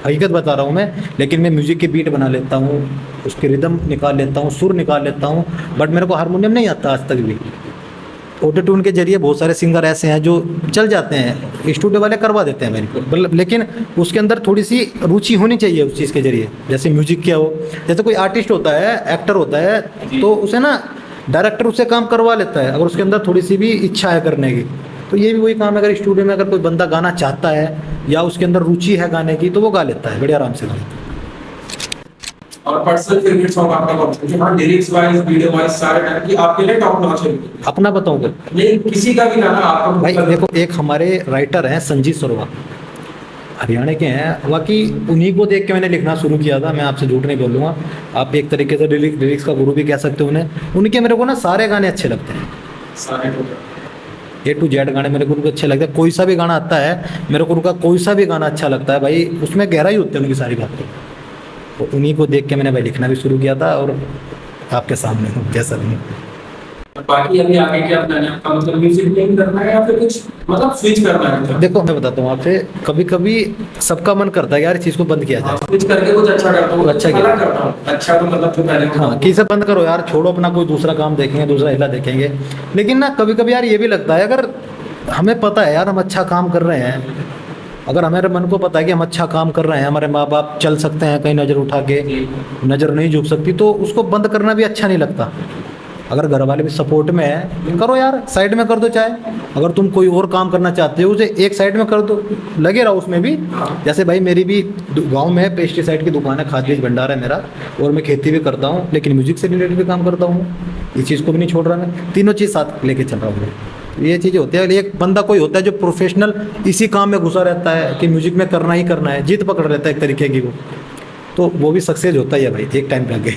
हकीकत बता रहा हूँ मैं। लेकिन मैं म्यूजिक के बीट बना लेता हूँ, उसके रिदम निकाल लेता हूँ, सुर निकाल लेता हूँ, बट मेरे को हारमोनियम नहीं आता आज तक भी। ऑटो ट्यून के जरिए बहुत सारे सिंगर ऐसे हैं जो चल जाते हैं, स्टूडियो वाले करवा देते हैं मेरे को, मतलब लेकिन उसके अंदर थोड़ी सी रुचि होनी चाहिए उस चीज़ के जरिए। जैसे म्यूजिक क्या हो, जैसे कोई आर्टिस्ट होता है, एक्टर होता है, तो उसे ना डायरेक्टर उससे काम करवा लेता है अगर उसके अंदर थोड़ी सी भी इच्छा है करने की। तो ये भी वही काम है, अगर स्टूडियो में अगर कोई बंदा गाना चाहता है या उसके अंदर रुचि है गाने की, तो वो गा लेता है बड़े आराम से गा लेता है। और पर्सनल फेवरेट सॉन्ग आपका कौन सा है? हाँ, लिरिक्स वाइज, वीडियो वाइज सारे टाइप की आपके लिए टॉप नॉच है। अपना बताऊँ क्या? नहीं, किसी का भी गाना आपका भाई देखो, एक हमारे राइटर हैं संजीत सरवा, हरियाणा के हैं। बाकी उन्हीं को देख के मैंने लिखना शुरू किया था, मैं आपसे झूठ नहीं बोलूँगा। आप एक तरीके से लिरिक्स का गुरु भी कह सकते हो उन्हें। उनके मेरे को ना सारे गाने अच्छे लगते हैं, सारे A to Z गाने मेरे को उनके अच्छे लगते हैं। कोई सा भी गाना आता है मेरे को, उनका कोई सा भी गाना अच्छा लगता है भाई, उसमें गहराई होती है उनकी सारी बातें। तो उन्हीं को देख के मैंने भाई लिखना भी शुरू किया था, और आपके सामने हूँ कैसा नहीं। बाकी अभी आगे क्या प्लान है आपका? मतलब म्यूजिक प्ले करना है या फिर कुछ मतलब स्विच करना है? देखो मैं बताता हूँ आपसे, कभी कभी सबका मन करता है यार इस चीज़ को बंद किया जाए, स्विच करके कुछ अच्छा करता हूँ, अच्छा अच्छा करता हूँ। अच्छा तो मतलब जो पहले हाँ कि इसे बंद करो यार, छोड़ो अपना, कोई दूसरा काम देखेंगे, दूसरा हिला देखेंगे। लेकिन ना कभी कभी यार ये भी लगता है, अगर हमें पता है यार हम अच्छा काम कर रहे हैं, अगर हमारे मन को पता है कि हम अच्छा काम कर रहे हैं, हमारे माँ बाप चल सकते हैं कहीं नज़र उठा के, नज़र नहीं झुक सकती, तो उसको बंद करना भी अच्छा नहीं लगता। अगर घर वाले भी सपोर्ट में है, करो यार, साइड में कर दो। चाहे अगर तुम कोई और काम करना चाहते हो उसे एक साइड में कर दो, लगे रहो उसमें भी। जैसे भाई मेरी भी गांव में पेस्टिसाइड की दुकान है, खाद बीज भंडार है मेरा, और मैं खेती भी करता हूँ, लेकिन म्यूजिक से रिलेटेड भी काम करता हूँ। इस चीज़ को भी नहीं छोड़ रहा मैं, तीनों चीज़ साथ लेके चल रहा हूँ। ये चीज़ें होती है। एक बंदा कोई होता है जो प्रोफेशनल इसी काम में घुसा रहता है कि म्यूजिक में करना ही करना है, जिद पकड़ रहता है एक तरीके की, वो तो भी सक्सेस होता ही है भाई, एक टाइम पे आगे।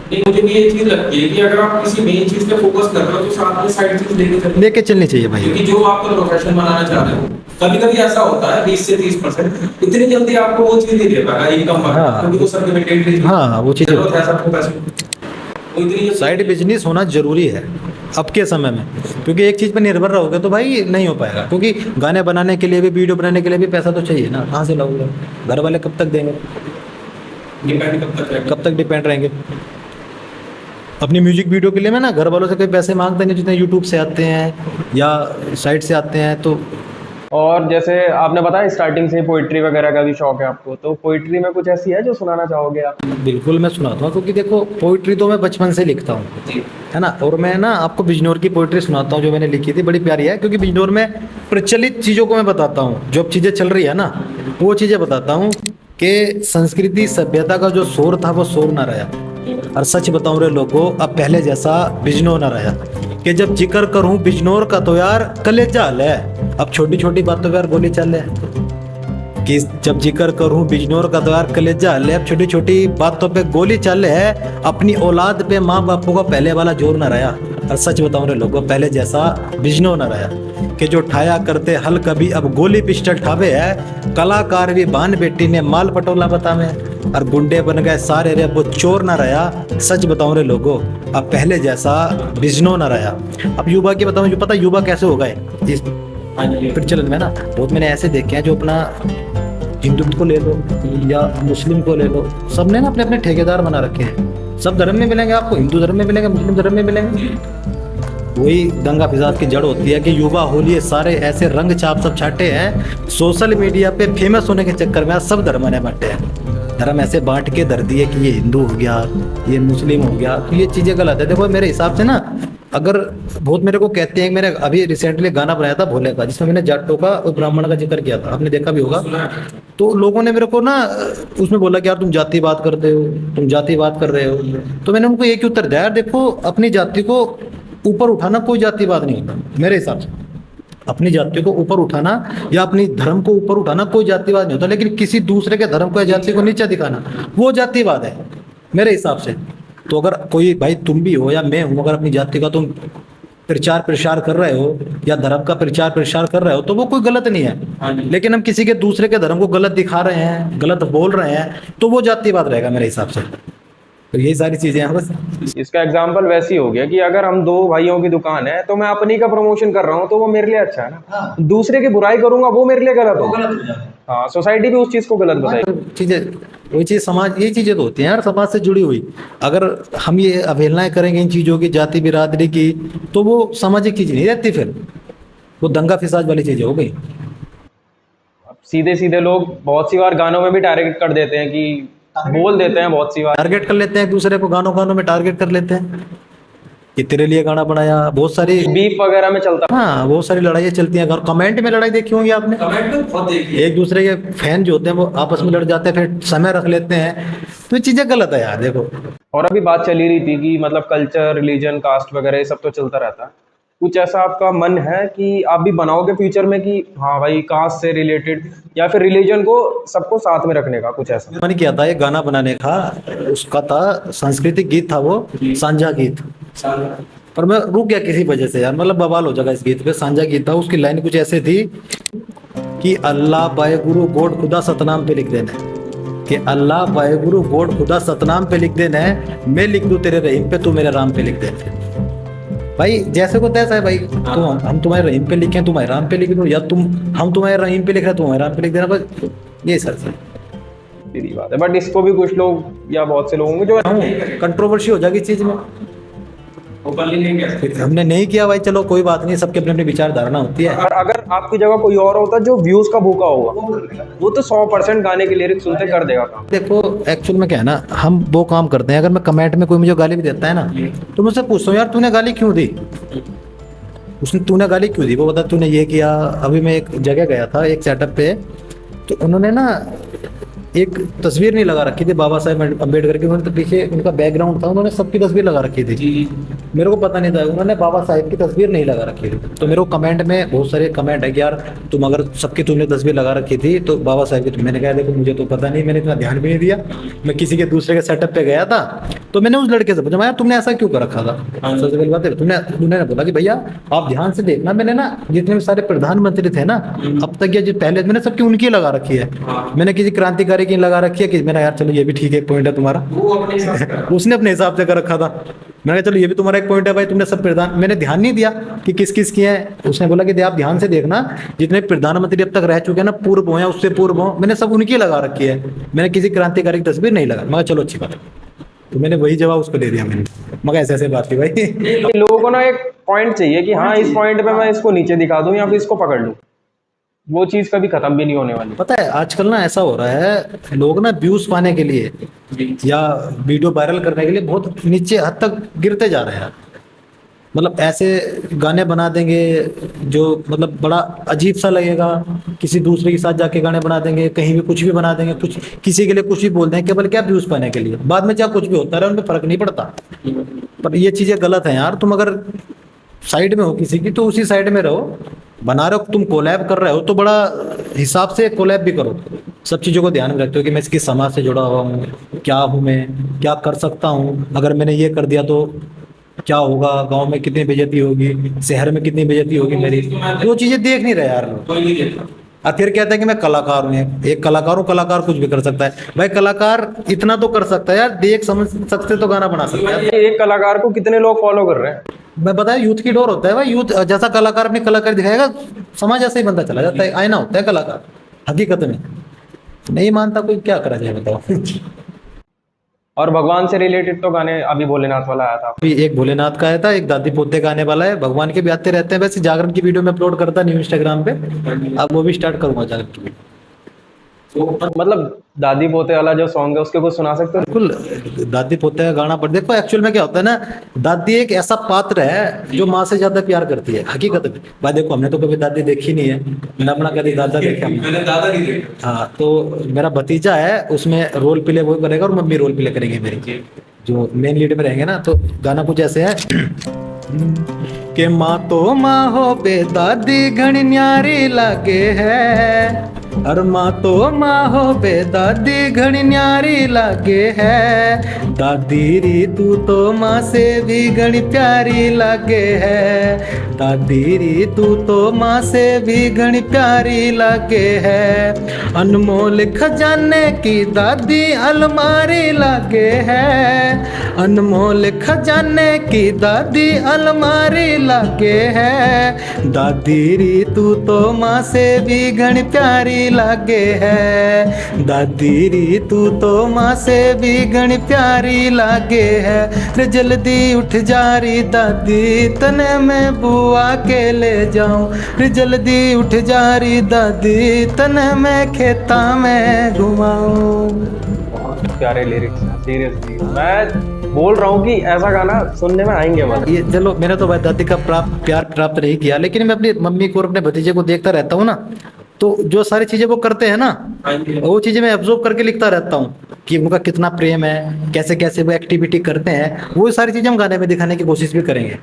नहीं, मुझे भी ये चीज लगती है कि अगर आप किसी मेन चीज पे फोकस कर रहे हो तो साथ में साइड चीज लेके चलनी चाहिए भाई, क्योंकि जो आप प्रोफेशन बनाना चाह रहे हो, कभी कभी ऐसा होता है 20 से 30% इतनी जल्दी आपको वो चीज नहीं दे पाएगा इनकम पर, हाँ। क्योंकि वो सब मेंटेन हाँ वो चीज़ें जरूरत है सबको पैसे। साइड बिजनेस होना जरूरी है अब के समय में, क्योंकि एक चीज़ पर निर्भर रहोगे तो भाई नहीं हो पाएगा। क्योंकि गाने बनाने के लिए भी, वीडियो बनाने के लिए भी पैसा तो चाहिए ना, कहाँ से लाओगे? घर वाले कब तक देंगे? कब तक डिपेंड रहेंगे? अपनी म्यूजिक वीडियो के लिए मैं ना घर वालों से कोई पैसे मांगते नहीं, जितने यूट्यूब से आते हैं या साइट से आते हैं। तो और जैसे आपने बताया स्टार्टिंग से पोइट्री वगैरह का भी शौक है आपको, तो पोइट्री में कुछ ऐसी है जो सुनाना चाहोगे आप? बिल्कुल मैं सुनाता हूँ, क्योंकि देखो पोइट्री तो मैं बचपन से लिखता हूँ, है ना। और मैं ना आपको बिजनौर की पोइट्री सुनाता हूँ जो मैंने लिखी थी, बड़ी प्यारी है। क्योंकि बिजनौर में प्रचलित चीज़ों को मैं बताता हूँ, जो अब चीज़ें चल रही है ना वो चीज़ें बताता हूँ, कि संस्कृति सभ्यता का जो शोर था वो शोर ना रहा। और सच बताऊँ रे लोगों, अब पहले जैसा बिजनौर ना रहा। कि जब जिक्र करूँ बिजनौर का तो यार कलेजा हाल है, अब छोटी छोटी बातों पे यार गोली चल है। कि जब जिक्र करूँ बिजनौर का तो यार कलेजा हाल है, अब छोटी छोटी बातों पे गोली चल है। अपनी औलाद पे माँ बापों का पहले वाला जोर ना रहा। और सच बताऊँ रे लोगों, पहले जैसा बिजनौर ना रहा। कि जो ठाया करते हल कभी अब गोली पिस्टल ठावे है। कलाकार भी बान बेटी ने माल पटोला बता में, और गुंडे बन गए सारे रे, वो चोर ना रहा। सच बताऊं रे लोगों, अब पहले जैसा बिजनो ना रहा। अब युवा की बताऊं, जो पता युवा कैसे हो गए इस प्रचलन में ना, बहुत मैंने ऐसे देखे हैं जो अपना हिंदुत्व को ले लो या मुस्लिम को ले लो, सब ने ना अपने अपने ठेकेदार बना रखे हैं। सब धर्म में मिलेंगे आपको, हिंदू धर्म में मिलेंगे, मुस्लिम धर्म में मिलेंगे। वही दंगा फिसाद की जड़ होती है कि युवा होली सारे ऐसे रंग चाप सब छाटे हैं, सोशल मीडिया पे फेमस होने के चक्कर में आज सब धर्म ने बांटे हैं। धर्म ऐसे बांट के धर दिए कि ये हिंदू हो गया, ये मुस्लिम हो गया, तो ये चीज़ें गलत है। देखो मेरे हिसाब से ना, अगर बहुत मेरे को कहते हैं, मैंने अभी रिसेंटली गाना बनाया था भोले का, जिसमें मैंने जाटों का और ब्राह्मण का जिक्र किया था, आपने देखा भी होगा। तो लोगों ने मेरे को ना उसमें बोला कि यार तुम जातिवाद करते हो, तुम जातिवाद कर रहे हो। तो मैंने उनको एक ही उत्तर दिया, यार देखो अपनी जाति को ऊपर उठाना कोई जातिवाद नहीं होता मेरे हिसाब से। अपनी जाति को ऊपर उठाना या अपनी धर्म को ऊपर उठाना कोई जातिवाद नहीं होता, लेकिन किसी दूसरे के धर्म को या जाति को नीचा दिखाना वो जातिवाद है मेरे हिसाब से। तो अगर कोई भाई तुम भी हो या मैं हूँ, अगर अपनी जाति का तुम प्रचार प्रसार कर रहे हो या धर्म का प्रचार प्रसार कर रहे हो तो वो कोई गलत नहीं हाँ है, जी। लेकिन हम किसी के दूसरे के धर्म को गलत दिखा रहे हैं, गलत बोल रहे हैं, तो वो जातिवाद रहेगा मेरे हिसाब से। तो यही सारी चीजें हैं बस। इसका एग्जाम्पल वैसे ही हो गया कि अगर हम दो भाइयों की दुकान है तो मैं अपनी का प्रमोशन कर रहा हूँ तो वो मेरे लिए अच्छा है ना, हाँ। दूसरे की बुराई करूंगा वो मेरे लिए गलत होगा। हाँ, सोसाइटी भी उस चीज को गलत बताएगी। चीजें वही चीज समाज, यही चीजें तो होती हैं यार समाज से जुड़ी हुई। अगर हम ये अवहेलनाएं करेंगे इन चीजों की, जाति बिरादरी की, तो वो सामाजिक चीज नहीं रहती, फिर वो दंगा फिसाद वाली चीजें हो गई। सीधे सीधे लोग बहुत सी बार गानों में भी टारगेट कर देते हैं कि बोल देते हैं बहुत सी बार, टारगेट कर लेते हैं एक दूसरे को, गानों में टारगेट कर लेते हैं कि तेरे लिए गाना बनाया। बहुत सारी बीफ वगैरह में चलता है। हाँ बहुत सारी लड़ाइयाँ चलती हैं। अगर कमेंट में लड़ाई देखी होंगी आपने, कमेंट तो बहुत देखिए। एक दूसरे के फैन जो होते हैं वो आपस में लड़ जाते हैं, फिर समय रख लेते हैं, तो ये चीजें गलत है यार। देखो और अभी बात चली रही थी कि मतलब कल्चर, रिलीजन, कास्ट वगैरह ये सब तो चलता रहता है। कुछ ऐसा आपका मन है कि आप भी बनाओगे फ्यूचर में कि हाँ भाई कास्ट से रिलेटेड या फिर रिलीजन को सबको साथ में रखने का, कुछ ऐसा? मैंने किया था एक गाना बनाने का, उसका था सांस्कृतिक गीत था वो, सांझा गीत, पर मैं रुक गया किसी वजह से यार, मतलब बवाल हो जाएगा इस गीत पे। सांझा गीत था, उसकी लाइन कुछ ऐसे थी कि अल्लाह बाय गुरु गॉड खुदा सतनाम पे लिख देना है, कि अल्लाह बाय गुरु गॉड खुदा सतनाम पे लिख देना है, मैं लिख दूं तेरे रहीम पे, तू मेरे राम पे लिख देना है। भाई जैसे को तैसा है भाई, तो हम तुम्हारे रहीम पे लिखें, तुम्हारे राम पे लिख दो, या हम तुम्हारे रहीम पे लिख रहे हैं, तुम्हारे राम पे लिख देना, बस ये सर से सीधी बात है। बट इसको भी कुछ लोग या बहुत से लोग होंगे जो कंट्रोवर्सी हो जाएगी इस चीज में। ओपनली नहीं कह सकते। हमने नहीं किया भाई, चलो कोई बात नहीं, सबके अपने अपने विचार धारणा होती है। अगर आपकी जगह कोई और होता जो व्यूज का भूखा होगा, वो तो 100% गाने के लिरिक्स सुनते कर देगा काम। देखो एक्चुअल में क्या है ना, हम वो काम करते हैं, अगर मैं कमेंट में कोई मुझे गाली भी देता है ना, तो मुझसे पूछता हूँ यार तूने गाली क्यों दी, तूने गाली क्यों दी, वो बता तूने ये किया। अभी मैं एक जगह गया था एक सेटअप पे, तो उन्होंने ना एक तस्वीर नहीं लगा रखी थी बाबा साहेब अम्बेडकर की, उन्होंने तो पीछे उनका बैकग्राउंड था, उन्होंने सबकी तस्वीर लगा रखी थी, मेरे को पता नहीं था, उन्होंने बाबा साहेब की तस्वीर नहीं लगा रखी थी। तो मेरे को कमेंट में बहुत सारे कमेंट है कि यार तुम अगर तुमने तस्वीर लगा रखी थी तो बाबा साहेब की, मैंने कहा देखो मुझे तो पता नहीं, मैंने इतना ध्यान भी नहीं दिया, मैं किसी के दूसरे के सेटअप पे गया था, तो मैंने उस लड़के से पूछा यार तुमने ऐसा क्यों कर रखा था। सबसे पहली बात है उन्होंने बोला कि भैया आप ध्यान से देखना, मैंने ना जितने भी सारे प्रधानमंत्री थे ना अब तक, या जो पहले, मैंने सबकी उनकी लगा रखी है, मैंने किसी क्रांतिकारी की लगा रखी है कि मैंने यार चलो ये भी ठीक है, एक पॉइंट है तुम्हारा, वो अपने हिसाब से कर। उसने अपने हिसाब से कर रखा था। मैंने कहा चलो ये भी तुम्हारा एक पॉइंट है भाई, तुमने सब प्रधान, मैंने ध्यान नहीं दिया कि किस किस की है। उसने बोला कि आप ध्यान से देखना, जितने प्रधानमंत्री अब तक रह चुके हैं ना, पूर्व हो या उससे पूर्व हो, मैंने सब उनकी लगा रखी है, मैंने किसी क्रांतिकारी की तस्वीर नहीं लगा। मैं चलो अच्छी बात है, तो मैंने वही जवाब उसको दे दिया मैंने, मगर ऐसे ऐसे बात थी भाई। लोगों को ना एक पॉइंट चाहिए कि हाँ इस पॉइंट पे मैं इसको नीचे दिखा दूं या फिर इसको पकड़ लूं, वो चीज कभी खत्म भी नहीं होने वाली। पता है आजकल ना ऐसा हो रहा है, लोग ना व्यूज पाने के लिए या वीडियो वायरल करने के लिए बहुत नीचे हद तक गिरते जा रहे हैं। मतलब ऐसे गाने बना देंगे जो मतलब बड़ा अजीब सा लगेगा, किसी दूसरे के साथ जाके गाने बना देंगे, कहीं भी कुछ भी बना देंगे, कुछ किसी के लिए कुछ भी बोल देंगे केवल क्या व्यूज पाने के लिए, बाद में चाहे कुछ भी होता रहे उनमें फर्क नहीं पड़ता। पर ये चीजें गलत हैं यार, तुम अगर साइड में हो किसी की तो उसी साइड में रहो, बना रहे हो, तुम कोलैब कर रहे हो तो बड़ा हिसाब से कोलैब भी करो, सब चीज़ों को ध्यान में रखते हो कि मैं इसकी समाज से जुड़ा हुआ हूँ, क्या हूँ मैं, क्या कर सकता हूँ, अगर मैंने ये कर दिया तो क्या होगा, गांव में कितनी बेइज्जती होगी, शहर में कितनी बेइज्जती होगी मेरी, वो चीज़ें देख नहीं रहे यार लोग। कोई नहीं देखता। और फिर कहते हैं कि मैं कलाकार हूँ, एक कलाकार हूँ, कलाकार कुछ भी कर सकता है। भाई कलाकार इतना तो कर सकता है यार, देख समझ सकते तो गाना बना सकता है। एक कलाकार को कितने लोग फॉलो कर रहे हैं? मैं बताया यूथ की डोर होता है भाई, यूथ जैसा कलाकार अपनी कलाकारी दिखाएगा समाज ऐसा ही बनता चला जाता है, आईना होता है कलाकार हकीकत में। नहीं मानता कोई, क्या करा जाए बताओ। और भगवान से रिलेटेड तो गाने अभी भोलेनाथ वाला आया था। अभी एक भोलेनाथ का आया था, एक दादी पोते का आने वाला है, भगवान के भी आते रहते हैं। वैसे जागरण की वीडियो में अपलोड करता नहीं इंस्टाग्राम पे, अब वो भी स्टार्ट करूंगा जागरण की वीडियो। मतलब दादी पोते वाला जो सॉन्ग है उसके कुछ सुना सकते हो? बिल्कुल दादी पोते का गाना, पर देखो एक्चुअल में क्या होता है ना, दादी एक ऐसा पात्र है जो माँ से ज्यादा प्यार करती है हकीकत में। भाई देखो हमने तो कभी दादी देखी नहीं है, मैंने अपना कभी दादा देखा नहीं। मैंने दादा नहीं देखा। हाँ तो मेरा भतीजा है, उसमें रोल प्ले वो करेगा और मम्मी रोल प्ले करेंगे मेरी, जो मेन लीड में रहेंगे ना। तो गाना कुछ ऐसे है कि माँ तो माँ हो बे दादी घणी न्यारी लागे है, अरमा तो माँ हो बे दादी घणी न्यारी लागे है, दादी री तू तो माँ से भी घणी प्यारी लागे है, दादी री तू तो माँ से भी घणी प्यारी लागे है, अनमोल खजाने की दादी अलमारी लागे है, अनमोल खजाने की दादी अलमारी लागे है, दादी री तू तो माँ से भी घणी प्यारी लागे है, दादी री तू तो माँ से भी घणी प्यारी लागे है, रे जल्दी उठ जा री दादी तने मैं बुआ के ले जाऊं, रे जल्दी उठ जा री दादी तने मैं खेता में घुमाऊं। बहुत प्यारे लिरिक्स हैं सीरियसली। मैं बोल रहा हूँ कि ऐसा गाना सुनने में आएंगे मतलब। ये चलो मैंने तो भाई दादी का प्यार प्राप्त नहीं किया, लेकिन मैं अपनी मम्मी को और अपने भतीजे को देखता रहता हूँ ना, तो जो सारी चीजें वो करते हैं ना, वो चीजें मैं ऑब्जर्व करके लिखता रहता हूँ कि उनका कितना प्रेम है, कैसे कैसे वो एक्टिविटी करते हैं, वो सारी चीजें हम गाने में दिखाने की कोशिश भी करेंगे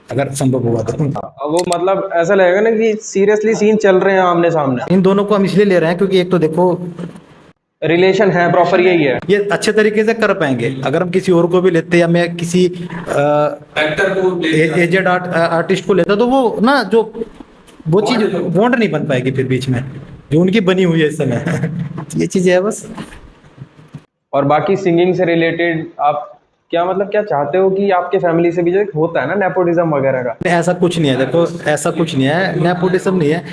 अगर संभव हुआ तो। वो मतलब ऐसा लगेगा ना कि सीरियसली सीन चल रहे हैं आमने सामने। इन दोनों को हम इसलिए ले रहे हैं क्योंकि एक तो देखो रिलेशन है प्रॉपर, यही है। ये अच्छे तरीके से कर पाएंगे। अगर हम किसी और को भी लेते या मैं किसी एक्टर को एजेड आर्टिस्ट को लेता तो वो ना जो वो चीज बॉन्ड नहीं बन पाएगी फिर बीच में जो उनकी बनी हुई है इस समय। ये चीजें है बस। और बाकी सिंगिंग से रिलेटेड आप क्या मतलब क्या चाहते हो कि आपके फैमिली से भी जो होता है ना नेपोटिज्म वगैरह का? ऐसा कुछ नहीं है, देखो ऐसा कुछ नहीं है, नेपोटिज्म नहीं है।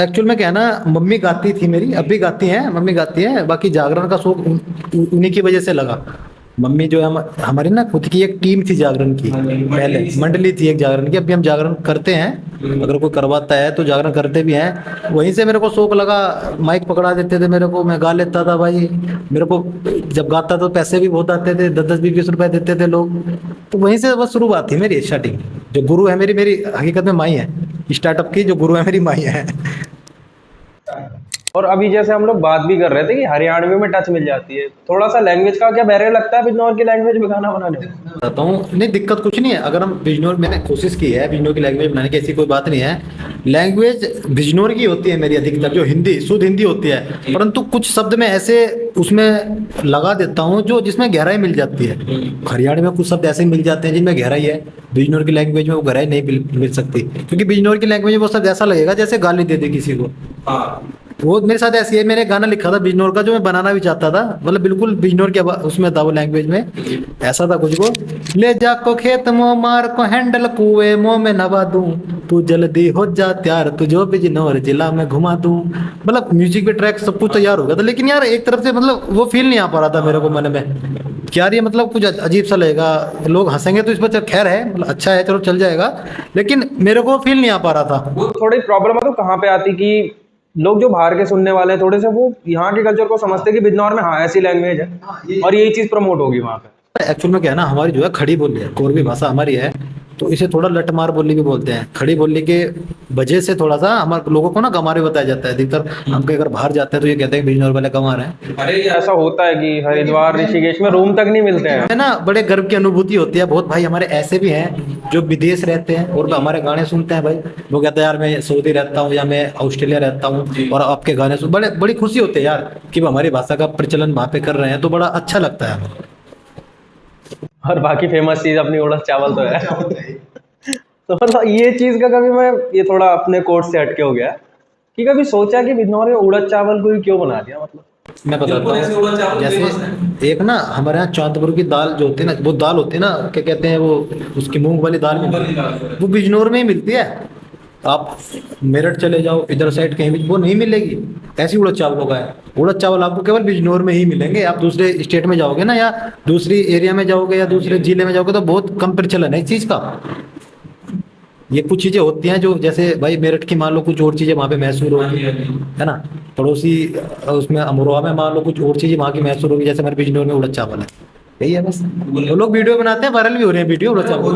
एक्चुअल में क्या है ना, मम्मी गाती थी मेरी, अब भी गाती हैं, मम्मी गाती है, बाकी जागरण का शौक उन्हीं की वजह से लगा। मम्मी जो है हमारी ना खुद की एक टीम थी जागरण की, पहले मंडली थी एक जागरण की। अभी हम जागरण करते हैं, अगर कोई करवाता है तो जागरण करते भी हैं। वहीं से मेरे को शौक लगा, माइक पकड़ा देते थे मेरे को, मैं गा लेता था भाई। मेरे को जब गाता तो पैसे भी बहुत आते थे, 10-10, 20-20 रुपए देते थे लोग। तो वहीं से बस शुरुआत थी मेरी स्टार्टिंग। जो गुरु है मेरी हकीकत में माई है, स्टार्टअप की जो गुरु है मेरी माई है। और अभी जैसे हम लोग बात भी कर रहे थे कि हरियाणवी में टच मिल जाती है, थोड़ा सा लैंग्वेज का क्या बैरियर लगता है बिजनौर की लैंग्वेज में गाना बनाने में? बताता हूँ, नहीं दिक्कत कुछ नहीं है। अगर हम बिजनौर, मैंने कोशिश की है बिजनौर की लैंग्वेज बनाने की, ऐसी कोई बात नहीं है। लैंग्वेज बिजनौर की होती है मेरी अधिकतर, जो हिंदी शुद्ध हिंदी होती है, परंतु कुछ शब्द में ऐसे उसमें लगा देता हूँ जो जिसमें गहराई मिल जाती है। हरियाणा में कुछ शब्द ऐसे मिल जाते हैं जिनमें गहराई है, बिजनौर की लैंग्वेज में वो गहराई नहीं मिल सकती, क्योंकि बिजनौर की लैंग्वेज में वो शब्द ऐसा लगेगा जैसे गाली दे दे किसी को। वो मेरे साथ ऐसी है। मैंने गाना लिखा था बिजनौर का जो मैं बनाना भी चाहता था, मतलब बिल्कुल बिजनौर के उसमें था वो लैंग्वेज में। ऐसा था कुछ को, ले जा को खेत मो मार को हैंडल कुएं मुंह में नवा दूं, तू जल्दी हो जा त्यार तुझो बिजनौर जिला में घुमा दूं। मतलब म्यूजिक पे ट्रैक सब कुछ तैयार हो गया था, लेकिन यार एक तरफ से मतलब वो फील नहीं आ पा रहा था मेरे को मन में कि यार ये मतलब कुछ अजीब सा लगेगा, लोग हंसेंगे तो इस पर खैर है, मतलब अच्छा है, चलो चल जाएगा, लेकिन मेरे को फील नहीं आ पा रहा था। वो थोड़ी प्रॉब्लम है तो कहाँ पे आती कि लोग जो बाहर के सुनने वाले हैं थोड़े से वो यहाँ के कल्चर को समझते हैं कि बिजनौर में हाँ ऐसी लैंग्वेज है और यही चीज प्रमोट होगी वहाँ पे। एक्चुअल में क्या है ना, हमारी जो है खड़ी बोली है, कोरवी भाषा हमारी है, तो इसे थोड़ा लटमार बोली भी बोलते हैं। खड़ी बोली के वजह से थोड़ा सा हमारे लोगों को ना गंवारे बताया जाता है। अधिकतर हम कहीं अगर बाहर जाते हैं तो ये कहते हैं बिजनौर वाले गंवार हैं। अरे ऐसा होता है कि हरिद्वार ऋषिकेश में रूम तक नहीं मिलते हैं, है ना, बड़े गर्व की अनुभूति होती है। बहुत भाई हमारे ऐसे भी हैं जो विदेश रहते हैं और हमारे गाने सुनते हैं भाई। वो कहते हैं यार मैं सऊदी रहता हूँ या मैं ऑस्ट्रेलिया रहता हूँ और आपके गाने सुन, बड़ी खुशी होती है यार कि हमारी भाषा का प्रचलन वहाँ पे कर रहे हैं, तो बड़ा अच्छा लगता है हमें। और बाकी फेमस चीज अपनी उड़द चावल तो है। तो मतलब ये चीज का कभी मैं ये थोड़ा अपने कोर्स से हटके हो गया कि कभी सोचा कि बिजनौर में उड़द चावल को क्यों बना दिया? मतलब मैं बताता हूँ, जैसे एक ना हमारे यहाँ चौंतपुर की दाल जो होती है ना, वो दाल होती है ना, क्या कहते हैं वो, उसकी मूंग वाली दाल मिलती है, वो बिजनौर में ही मिलती है। आप मेरठ चले जाओ इधर साइड कहीं भी वो नहीं मिलेगी। ऐसी उड़द चावलों का है। उड़द चावल आपको केवल बिजनौर में ही मिलेंगे। आप दूसरे स्टेट में जाओगे ना, या दूसरी एरिया में जाओगे या दूसरे जिले में जाओगे तो बहुत कम प्रचलन है इस चीज का। ये कुछ चीजें होती हैं जो, जैसे भाई मेरठ की मान लो कुछ और चीजें वहाँ पे महसूर होगी, है ना, पड़ोसी उसमें अमरोहा में मान लो कुछ और चीजें वहाँ की महसूर होगी, जैसे हमारे बिजनौर में उड़द चावल है। यही है बस। वो लोग वीडियो बनाते हैं, वायरल भी हो रहे हैं वीडियो, उड़द चावल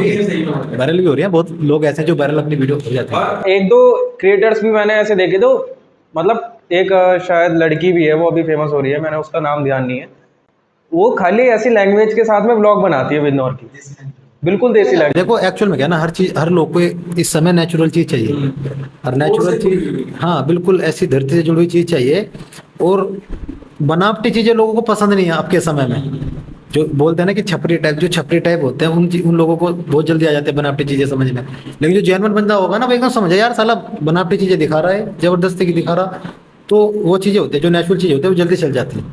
वायरल भी हो रही है। बहुत लोग ऐसे जो वायरल अपनी वीडियो हो जाते हैं। एक दो क्रिएटर्स भी मैंने ऐसे देखे, तो मतलब एक शायद लड़की भी है, वो अभी फेमस हो रही है, मैंने उसका नाम ध्यान नहीं है। वो खाली ऐसी लैंग्वेज के साथ में व्लॉग बनाती है बिजनौर की, बिल्कुल देसी लगे। देखो एक्चुअल में क्या है ना, हर चीज, हर लोग को इस समय नेचुरल चीज चाहिए, और नेचुरल चीज, हाँ बिल्कुल ऐसी धरती से जुड़ी हुई चीज चाहिए। और बनावटी चीजें लोगों को पसंद नहीं है अब के समय में। जो बोलते हैं ना कि छपरी टाइप, जो छपरी टाइप होते हैं उन लोगों को बहुत जल्दी आ जाते हैं बनावटी चीजें समझ में। लेकिन जो जेन्युइन बंदा होगा ना, वो एकदम समझे यार साला बनावटी चीजें दिखा रहा है, जबरदस्ती की दिखा रहा, तो वो चीजें होती है जो नेचुरल चीजें होती है वो जल्दी चल जाती है।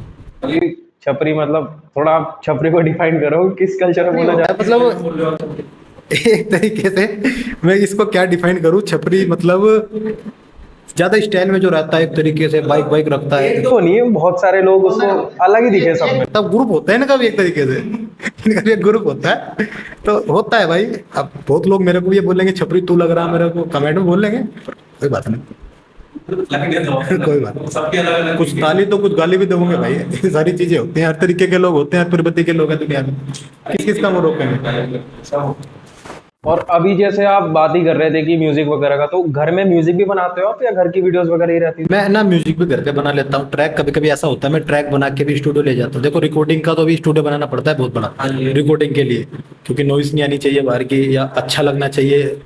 अभी छपरी मतलब थोड़ा आप छपरी को डिफाइन करो, किस कल्चर में बोला जाता मतलब एक तरीके से मैं इसको क्या डिफाइन करूँ, छपरी मतलब ज्यादा स्टाइल में जो रहता है, एक तरीके से बाइक बाइक रखता है? है। तो नहीं, बहुत सारे लोग उसको अलग ही दिखे सब में। तब ग्रुप होता है इनका भी एक तरीके से, इनका भी एक ग्रुप होता है, तो होता है भाई। अब बहुत लोग मेरे को ये बोलेंगे छपरी तू लग रहा है, मेरे को कमेंट में बोल लेंगे, कोई बात नहीं, लगने दो। कोई बात नहीं। सबके अलग अलग कुछ ताली तो कुछ गाली भी दोगे भाई, ये सारी चीजें होती हैं, हर तरीके के लोग होते हैं, हर प्रवृत्ति के लोग हैं दुनिया में, किस किस का वो रोकेंगे। और अभी जैसे आप बात ही कर रहे थे कि म्यूजिक वगैरह का, तो घर में म्यूजिक भी बनाते हो आप या घर की वीडियोस वगैरह ही रहती है? मैं ना म्यूजिक भी घर पे बना लेता हूँ, ट्रैक कभी कभी ऐसा होता है मैं ट्रैक बना के भी स्टूडियो ले जाता हूँ। देखो रिकॉर्डिंग का तो अभी स्टूडियो बनाना पड़ता है बहुत बड़ा रिकॉर्डिंग के लिए, क्योंकि नॉइस नहीं आनी चाहिए बाहर की, या अच्छा लगना चाहिए।